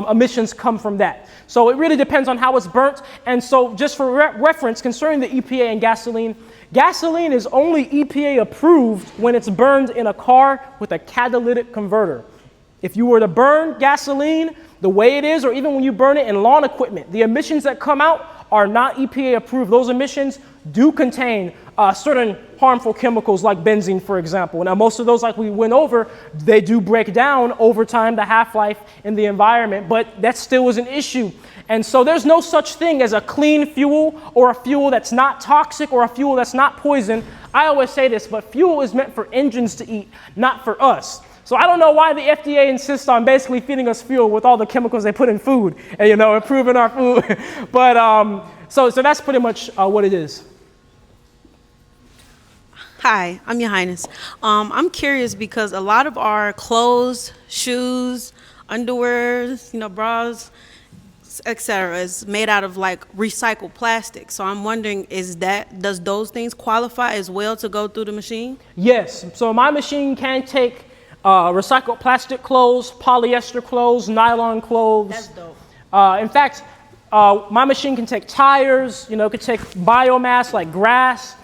emissions come from that. So it really depends on how it's burnt. And so just for reference, concerning the EPA and gasoline, gasoline is only EPA approved when it's burned in a car with a catalytic converter. If you were to burn gasoline the way it is, or even when you burn it in lawn equipment, the emissions that come out are not EPA approved. Those emissions do contain certain harmful chemicals like benzene, for example. Now, most of those, like we went over, they do break down over time, the half-life in the environment, but that still is an issue. And so there's no such thing as a clean fuel or a fuel that's not toxic or a fuel that's not poison. I always say this, but fuel is meant for engines to eat, not for us. So I don't know why the FDA insists on basically feeding us fuel with all the chemicals they put in food and, you know, improving our food. But so that's pretty much what it is. Hi, I'm Your Highness. I'm curious because a lot of our clothes, shoes, underwear, you know, bras, etc., is made out of like recycled plastic. So I'm wondering, does those things qualify as well to go through the machine? Yes. So my machine can take recycled plastic clothes, polyester clothes, nylon clothes. That's dope. In fact, my machine can take tires, you know, it could take biomass like grass.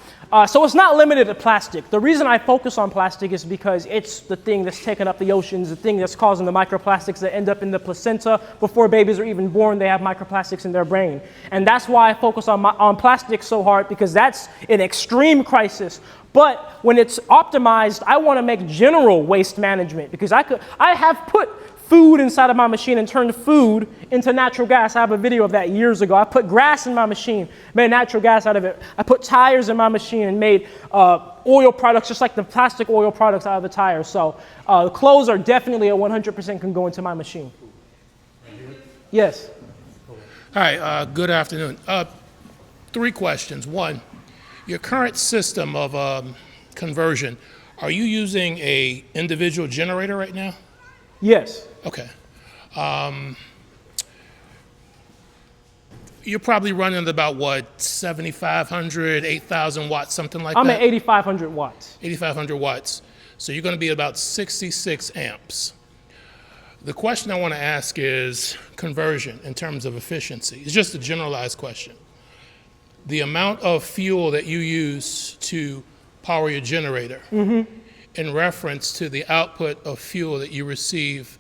So it's not limited to plastic. The reason I focus on plastic is because it's the thing that's taking up the oceans, the thing that's causing the microplastics that end up in the placenta. Before babies are even born, they have microplastics in their brain. And that's why I focus on plastic so hard, because that's an extreme crisis. But when it's optimized, I want to make general waste management, because I have put food inside of my machine and turned food into natural gas. I have a video of that years ago. I put grass in my machine, made natural gas out of it. I put tires in my machine and made oil products, just like the plastic oil products out of the tires. So the clothes are definitely 100% can go into my machine. Yes. Hi, good afternoon. 3 questions. 1, your current system of conversion, are you using a individual generator right now? Yes. Okay. You're probably running about what, 7,500, 8,000 watts, something like that? I'm at 8,500 watts. 8,500 watts. So you're going to be about 66 amps. The question I want to ask is conversion in terms of efficiency. It's just a generalized question. The amount of fuel that you use to power your generator in reference to the output of fuel that you receive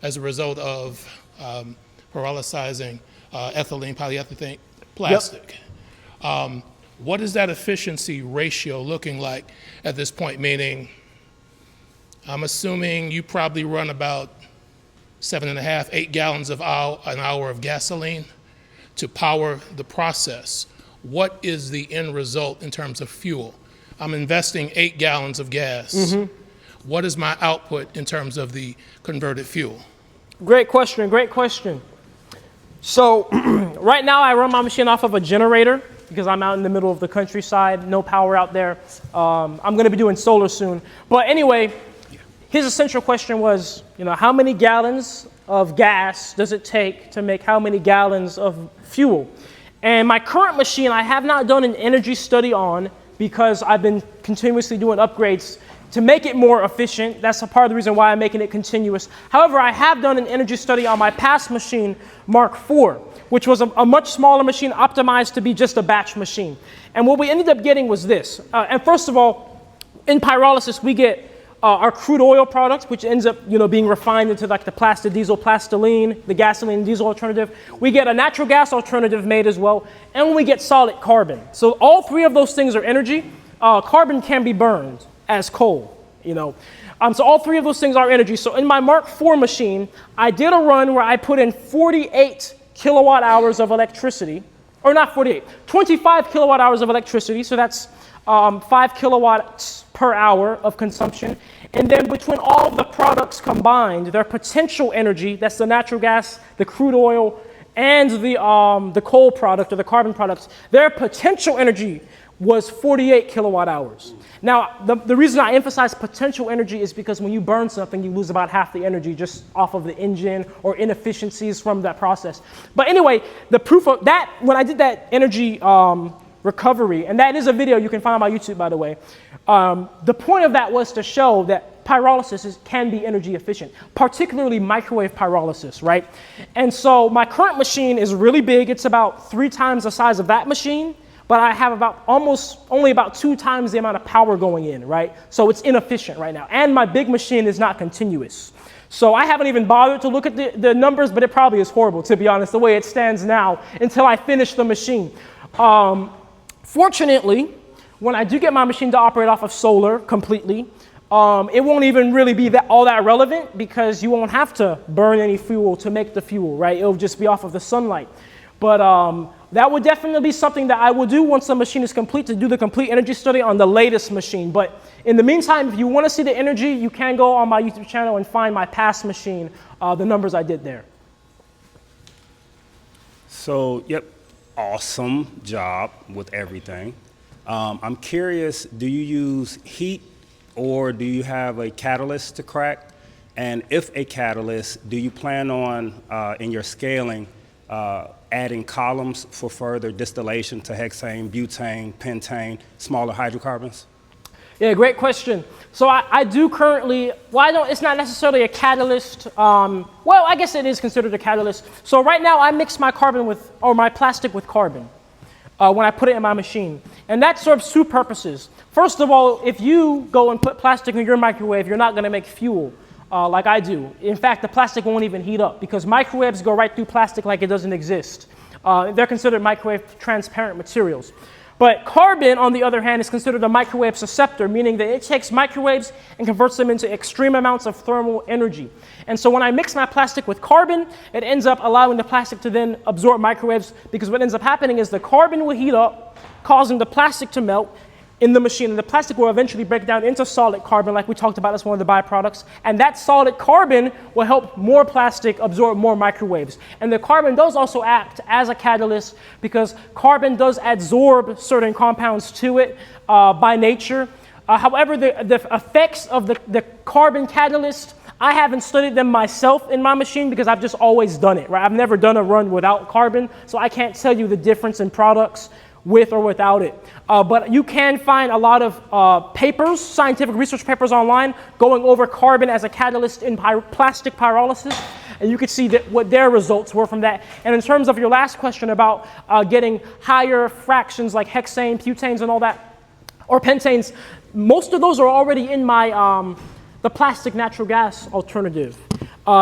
as a result of pyrolyzing ethylene, polyethylene, plastic. Yep. What is that efficiency ratio looking like at this point? Meaning, I'm assuming you probably run about 7.5, 8 gallons of an hour of gasoline to power the process. What is the end result in terms of fuel? I'm investing 8 gallons of gas. What is my output in terms of the converted fuel? Great question, great question. So right now I run my machine off of a generator because I'm out in the middle of the countryside, no power out there. I'm going to be doing solar soon. But anyway, his essential question was, you know, how many gallons of gas does it take to make how many gallons of fuel? And my current machine, I have not done an energy study on, because I've been continuously doing upgrades to make it more efficient. That's a part of the reason why I'm making it continuous. However, I have done an energy study on my past machine, Mark IV, which was a much smaller machine optimized to be just a batch machine. And what we ended up getting was this. And first of all, in pyrolysis, we get our crude oil products, which ends up, you know, being refined into like the plastic diesel, plastoline, the gasoline and diesel alternative. We get a natural gas alternative made as well, and we get solid carbon. So all 3 of those things are energy. Carbon can be burned as coal, you know. So all 3 of those things are energy. So in my Mark IV machine, I did a run where I put in 48 kilowatt hours of electricity, or not 48, 25 kilowatt hours of electricity. So that's 5 kilowatts per hour of consumption. And then between all of the products combined, their potential energy, that's the natural gas, the crude oil, and the coal product or the carbon products, their potential energy was 48 kilowatt hours. Now, the reason I emphasize potential energy is because when you burn something, you lose about half the energy just off of the engine or inefficiencies from that process. But anyway, the proof of that, when I did that energy recovery, and that is a video you can find on my YouTube, by the way, the point of that was to show that pyrolysis can be energy efficient, particularly microwave pyrolysis, right? And so my current machine is really big. It's about 3 times the size of that machine, but I have only about 2 times the amount of power going in, right? So it's inefficient right now. And my big machine is not continuous. So I haven't even bothered to look at the numbers, but it probably is horrible, to be honest, the way it stands now until I finish the machine. Fortunately, when I do get my machine to operate off of solar completely, it won't even really be all that relevant because you won't have to burn any fuel to make the fuel, right? It'll just be off of the sunlight. But that would definitely be something that I will do once the machine is complete, to do the complete energy study on the latest machine. But in the meantime, if you want to see the energy, you can go on my YouTube channel and find my past machine, the numbers I did there. So, yep, awesome job with everything. I'm curious, do you use heat or do you have a catalyst to crack? And if a catalyst, do you plan on, in your scaling, adding columns for further distillation to hexane, butane, pentane, smaller hydrocarbons? Yeah, great question. So I do currently, it's not necessarily a catalyst. Well, I guess it is considered a catalyst. So right now I mix my my plastic with carbon when I put it in my machine. And that serves 2 purposes. First of all, if you go and put plastic in your microwave, you're not going to make fuel. Like I do. In fact, the plastic won't even heat up because microwaves go right through plastic like it doesn't exist. They're considered microwave transparent materials. But carbon, on the other hand, is considered a microwave susceptor, meaning that it takes microwaves and converts them into extreme amounts of thermal energy. And so when I mix my plastic with carbon, it ends up allowing the plastic to then absorb microwaves, because what ends up happening is the carbon will heat up, causing the plastic to melt in the machine, and the plastic will eventually break down into solid carbon, like we talked about as one of the byproducts, and that solid carbon will help more plastic absorb more microwaves. And the carbon does also act as a catalyst because carbon does adsorb certain compounds to it by nature. However, the effects of the carbon catalyst, I haven't studied them myself in my machine because I've just always done it, right? I've never done a run without carbon, so I can't tell you the difference in products with or without it. But you can find a lot of papers, scientific research papers online going over carbon as a catalyst in plastic pyrolysis, and you can see what their results were from that. And in terms of your last question about getting higher fractions like hexane, butanes, and all that, or pentanes, most of those are already in my the plastic natural gas alternative.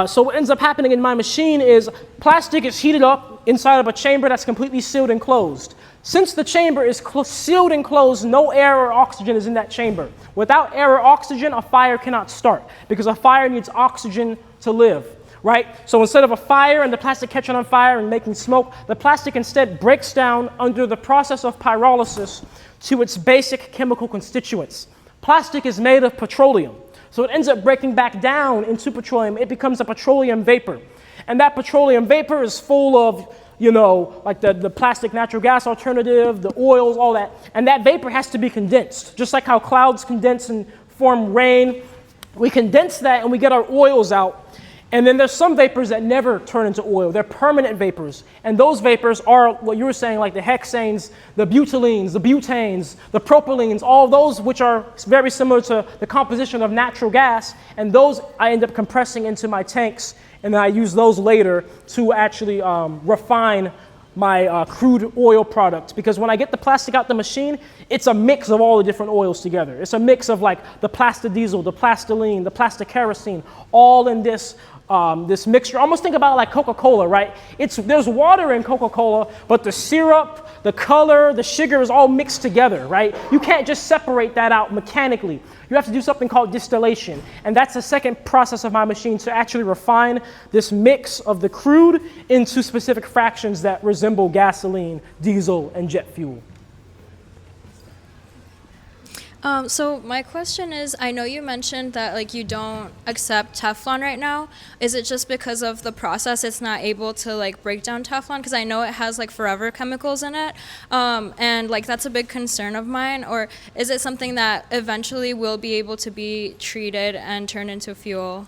So what ends up happening in my machine is plastic is heated up inside of a chamber that's completely sealed and closed. Since the chamber is sealed and closed, no air or oxygen is in that chamber. Without air or oxygen, a fire cannot start because a fire needs oxygen to live, right? So instead of a fire and the plastic catching on fire and making smoke, the plastic instead breaks down under the process of pyrolysis to its basic chemical constituents. Plastic is made of petroleum, so it ends up breaking back down into petroleum. It becomes a petroleum vapor. And that petroleum vapor is full of, like the plastic natural gas alternative, the oils, all that. And that vapor has to be condensed. Just like how clouds condense and form rain, we condense that and we get our oils out. And then there's some vapors that never turn into oil. They're permanent vapors. And those vapors are what you were saying, like the hexanes, the butylenes, the butanes, the propylenes, all those which are very similar to the composition of natural gas. And those I end up compressing into my tanks. And then I use those later to actually refine my crude oil product. Because when I get the plastic out the machine, it's a mix of all the different oils together. It's a mix of like the plastadiesel, the plastilene, the plastikerosene, all in this this mixture. Almost think about it like Coca-Cola, right? There's water in Coca-Cola, but the syrup, the color, the sugar is all mixed together, right? You can't just separate that out mechanically. You have to do something called distillation. And that's the second process of my machine, to actually refine this mix of the crude into specific fractions that resemble gasoline, diesel, and jet fuel. So my question is, I know you mentioned that like you don't accept Teflon right now. Is it just because of the process it's not able to like break down Teflon? Because I know it has like forever chemicals in it, and like that's a big concern of mine. Or is it something that eventually will be able to be treated and turned into fuel?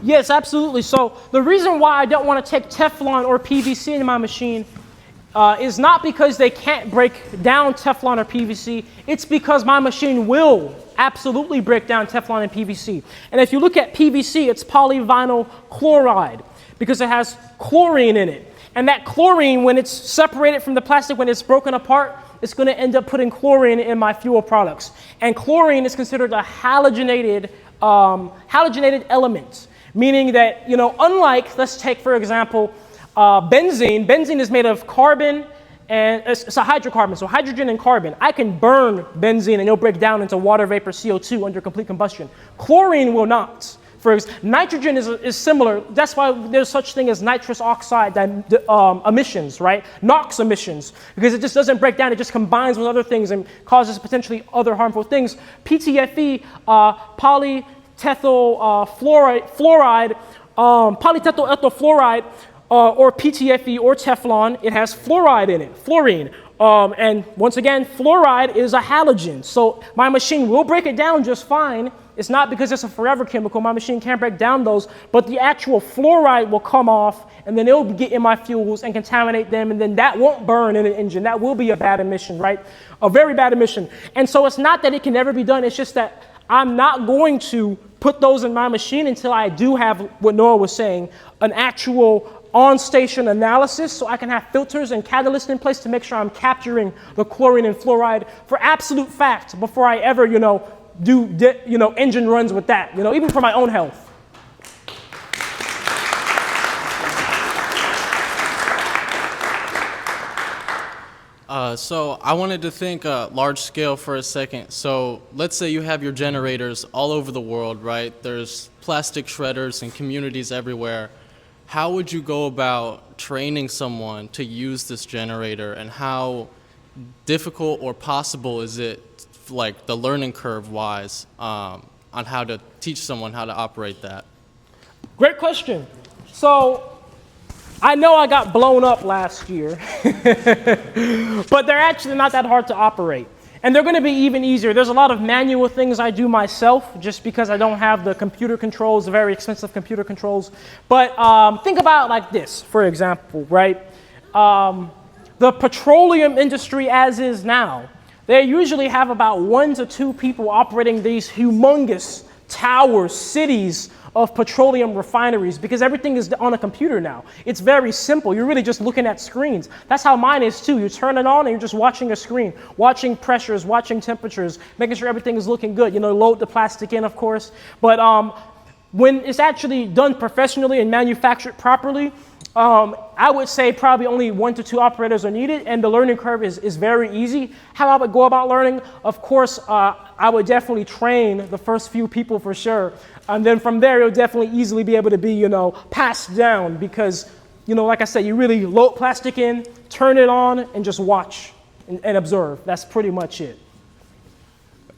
Yes, absolutely. So the reason why I don't want to take Teflon or PVC in my machine is not because they can't break down Teflon or PVC. It's because my machine will absolutely break down Teflon and PVC. And if you look at PVC, it's polyvinyl chloride because it has chlorine in it. And that chlorine, when it's separated from the plastic, when it's broken apart, it's going to end up putting chlorine in my fuel products. And chlorine is considered a halogenated element, meaning that, you know, unlike, let's take, for example, benzene. Benzene is made of carbon, and it's a hydrocarbon, so hydrogen and carbon. I can burn benzene and it'll break down into water vapor, CO2, under complete combustion. Chlorine will not. Nitrogen is similar. That's why there's such thing as nitrous oxide emissions, right? NOx emissions, because it just doesn't break down. It just combines with other things and causes potentially other harmful things. PTFE, polytethyl fluoride, polytethyl ethyl fluoride, or PTFE or Teflon, it has fluoride in it, fluorine. And once again, fluoride is a halogen. So my machine will break it down just fine. It's not because it's a forever chemical. My machine can't break down those, but the actual fluoride will come off, and then it'll get in my fuels and contaminate them, and then that won't burn in an engine. That will be a bad emission, right? A very bad emission. And so it's not that it can never be done. It's just that I'm not going to put those in my machine until I do have what Noah was saying, an actual on-station analysis, so I can have filters and catalysts in place to make sure I'm capturing the chlorine and fluoride for absolute fact before I ever, do engine runs with that, even for my own health. So I wanted to think large scale for a second. So let's say you have your generators all over the world, right? There's plastic shredders and communities everywhere. How would you go about training someone to use this generator, and how difficult or possible is it, like the learning curve wise, on how to teach someone how to operate that? Great question. So I know I got blown up last year, but they're actually not that hard to operate. And they're going to be even easier. There's a lot of manual things I do myself just because I don't have the computer controls, the very expensive computer controls. But think about it like this, for example, right? The petroleum industry as is now, they usually have about 1 to 2 people operating these humongous towers, cities of petroleum refineries, because everything is on a computer now. It's very simple. You're really just looking at screens. That's how mine is too. You turn it on and you're just watching a screen, watching pressures, watching temperatures, making sure everything is looking good. Load the plastic in, of course. But when it's actually done professionally and manufactured properly, I would say probably only 1 to 2 operators are needed, and the learning curve is very easy. How I would go about learning, of course, I would definitely train the first few people for sure. And then from there, you'll definitely easily be able to be, passed down because, like I said, you really load plastic in, turn it on, and just watch and observe. That's pretty much it.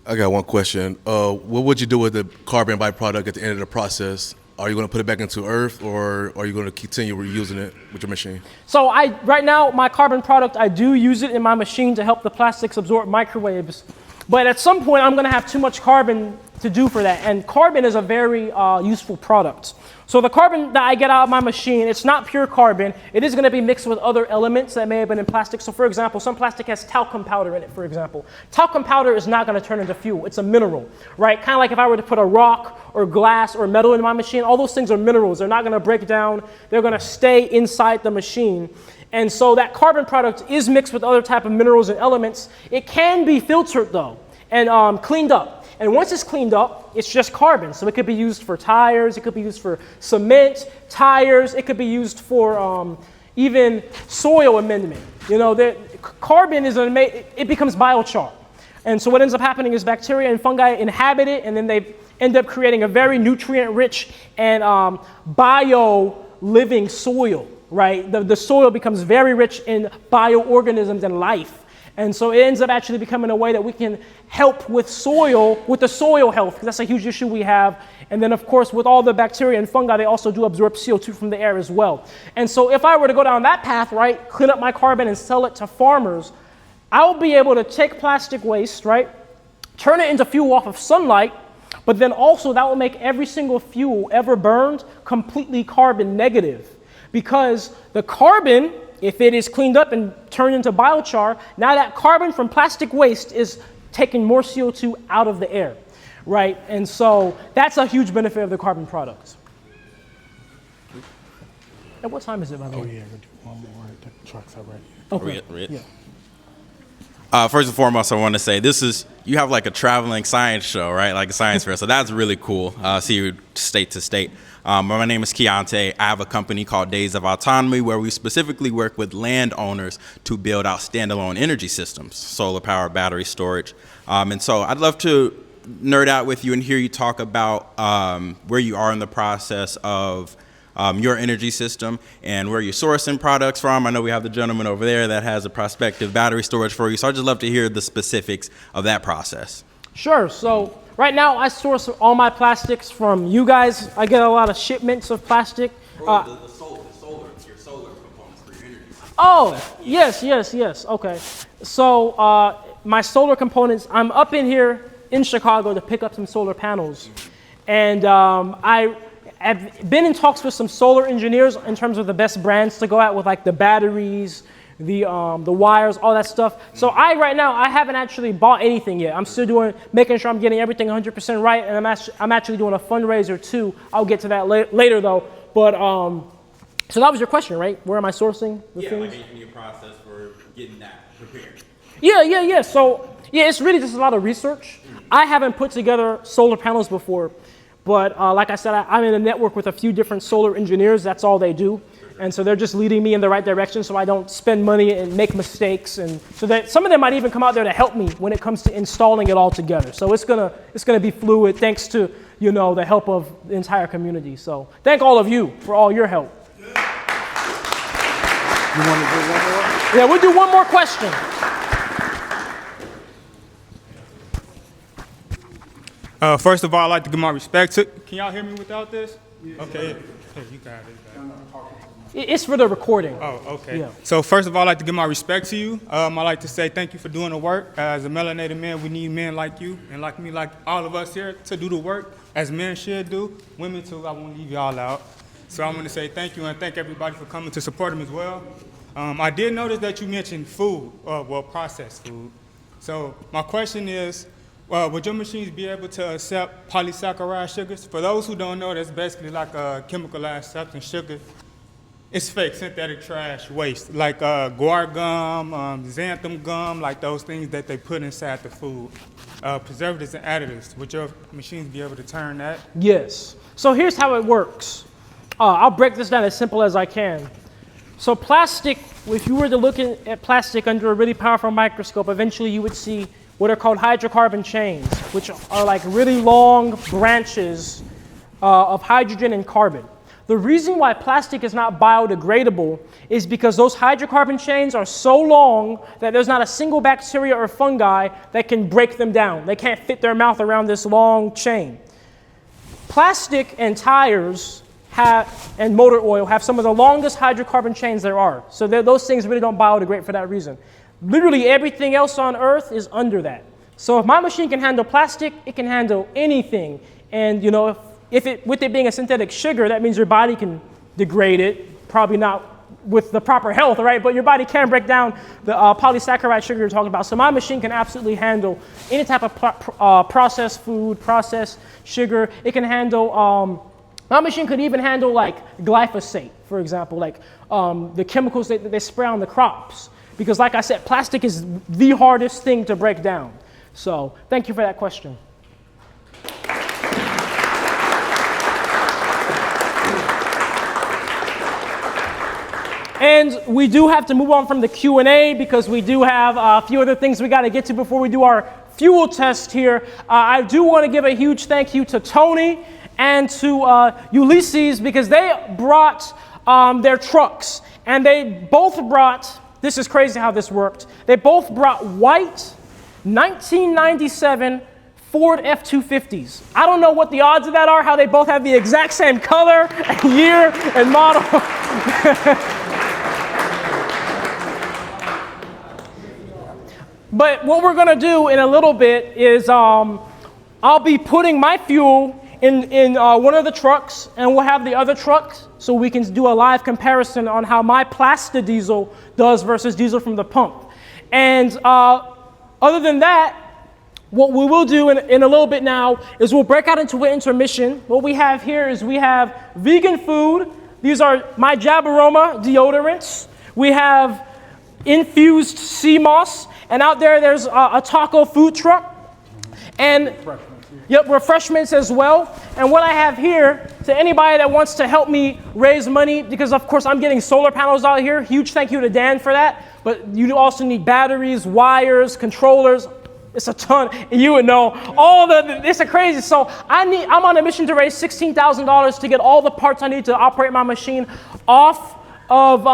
I got one question. What would you do with the carbon byproduct at the end of the process? Are you going to put it back into earth, or are you going to continue reusing it with your machine? So right now, my carbon product, I do use it in my machine to help the plastics absorb microwaves. But at some point, I'm going to have too much carbon to do for that. And carbon is a very useful product. So the carbon that I get out of my machine, it's not pure carbon. It is going to be mixed with other elements that may have been in plastic. So for example, some plastic has talcum powder in it, for example. Talcum powder is not going to turn into fuel. It's a mineral, right? Kind of like if I were to put a rock or glass or metal in my machine, all those things are minerals. They're not going to break down. They're going to stay inside the machine. And so that carbon product is mixed with other type of minerals and elements. It can be filtered though and cleaned up. And once it's cleaned up, it's just carbon. So it could be used for tires, it could be used for cement, tires, it could be used for even soil amendment. Carbon it becomes biochar. And so what ends up happening is bacteria and fungi inhabit it, and then they end up creating a very nutrient-rich and bio-living soil, right? The soil becomes very rich in bioorganisms and life. And so it ends up actually becoming a way that we can help with the soil health, because that's a huge issue we have. And then, of course, with all the bacteria and fungi, they also do absorb CO2 from the air as well. And so if I were to go down that path, right, clean up my carbon and sell it to farmers, I'll be able to take plastic waste, right, turn it into fuel off of sunlight, but then also that will make every single fuel ever burned completely carbon negative. Because the carbon, if it is cleaned up and turned into biochar, now that carbon from plastic waste is taking more CO2 out of the air, right? And so that's a huge benefit of the carbon products. And what time is it, by the way? Oh, yeah, we'll do one more. The trucks are ready. Okay. Yeah. First and foremost, I want to say you have like a traveling science show, right? Like a science fair. So that's really cool. See you state to state. My name is Keontae. I have a company called Days of Autonomy where we specifically work with landowners to build out standalone energy systems, solar power, battery storage. And so I'd love to nerd out with you and hear you talk about where you are in the process of your energy system and where you're sourcing products from. I know we have the gentleman over there that has a prospective battery storage for you. So I'd just love to hear the specifics of that process. Sure. So right now I source all my plastics from you guys. I get a lot of shipments of plastic. Your solar components for your energy system. Oh, yes. Okay. So my solar components, I'm up in here in Chicago to pick up some solar panels. And I've been in talks with some solar engineers in terms of the best brands to go out with, like the batteries, the wires, all that stuff. So right now I haven't actually bought anything yet. I'm still making sure I'm getting everything 100% right, and I'm actually doing a fundraiser too. I'll get to that later though. But so that was your question, right? Where am I sourcing the things? Like in your process for getting that prepared. Yeah. So it's really just a lot of research. I haven't put together solar panels before. But like I said, I'm in a network with a few different solar engineers. That's all they do. And so they're just leading me in the right direction so I don't spend money and make mistakes. And so that some of them might even come out there to help me when it comes to installing it all together. So it's gonna be fluid thanks to, the help of the entire community. So thank all of you for all your help. You want to do one more? Yeah, we'll do one more question. First of all, I'd like to give my respect to. Can y'all hear me without this? Yeah. Okay. Hey, you got it. It's for the recording. Oh, okay. Yeah. So first of all, I'd like to give my respect to you. I'd like to say thank you for doing the work. As a melanated man, we need men like you and like me, like all of us here, to do the work as men should do. Women too. I won't leave y'all out. So I want to say thank you and thank everybody for coming to support them as well. I did notice that you mentioned food, processed food. So my question is, would your machines be able to accept polysaccharide sugars? For those who don't know, that's basically like a chemicalized substance sugar. It's fake, synthetic trash waste, like guar gum, xanthan gum, like those things that they put inside the food. Preservatives and additives. Would your machines be able to turn that? Yes. So here's how it works. I'll break this down as simple as I can. So plastic, if you were to look at plastic under a really powerful microscope, eventually you would see what are called hydrocarbon chains, which are like really long branches of hydrogen and carbon. The reason why plastic is not biodegradable is because those hydrocarbon chains are so long that there's not a single bacteria or fungi that can break them down. They can't fit their mouth around this long chain. Plastic and tires and motor oil have some of the longest hydrocarbon chains there are. So those things really don't biodegrade for that reason. Literally everything else on Earth is under that. So if my machine can handle plastic, it can handle anything. And with it being a synthetic sugar, that means your body can degrade it. Probably not with the proper health, right? But your body can break down the polysaccharide sugar you're talking about. So my machine can absolutely handle any type of processed food, processed sugar. It can handle, my machine could even handle like glyphosate, for example, like the chemicals that they spray on the crops. Because like I said, plastic is the hardest thing to break down. So thank you for that question. And we do have to move on from the Q&A because we do have a few other things we got to get to before we do our fuel test here. I do want to give a huge thank you to Tony and to Ulysses because they brought their trucks, and they both brought This is crazy how this worked. They both brought white 1997 Ford F-250s. I don't know what the odds of that are, how they both have the exact same color and year and model. But what we're gonna do in a little bit is I'll be putting my fuel in one of the trucks, and we'll have the other trucks so we can do a live comparison on how my plastic diesel does versus diesel from the pump. And other than that, what we will do in a little bit now is we'll break out into an intermission. What we have here is we have vegan food. These are my Jabaroma deodorants. We have infused sea moss, and out there's a taco food truck. And yep, refreshments as well. And what I have here, to anybody that wants to help me raise money, because of course I'm getting solar panels out here, huge thank you to Dan for that, but you also need batteries, wires, controllers. It's a ton, and you would know. It's a crazy. So I'm on a mission to raise $16,000 to get all the parts I need to operate my machine off of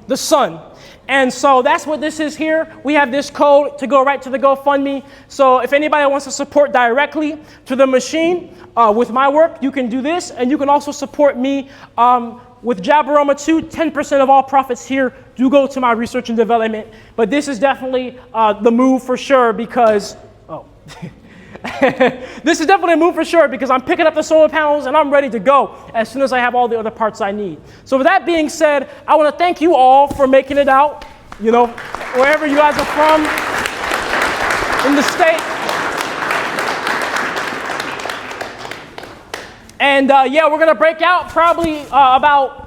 the sun. And so that's what this is here. We have this code to go right to the GoFundMe. So if anybody wants to support directly to the machine with my work, you can do this. And you can also support me with Jabaroma 2. 10% of all profits here do go to my research and development. But this is definitely the move for sure because, this is definitely a move for sure because I'm picking up the solar panels and I'm ready to go as soon as I have all the other parts I need. So with that being said, I want to thank you all for making it out, you know, wherever you guys are from in the state. And yeah, we're going to break out probably about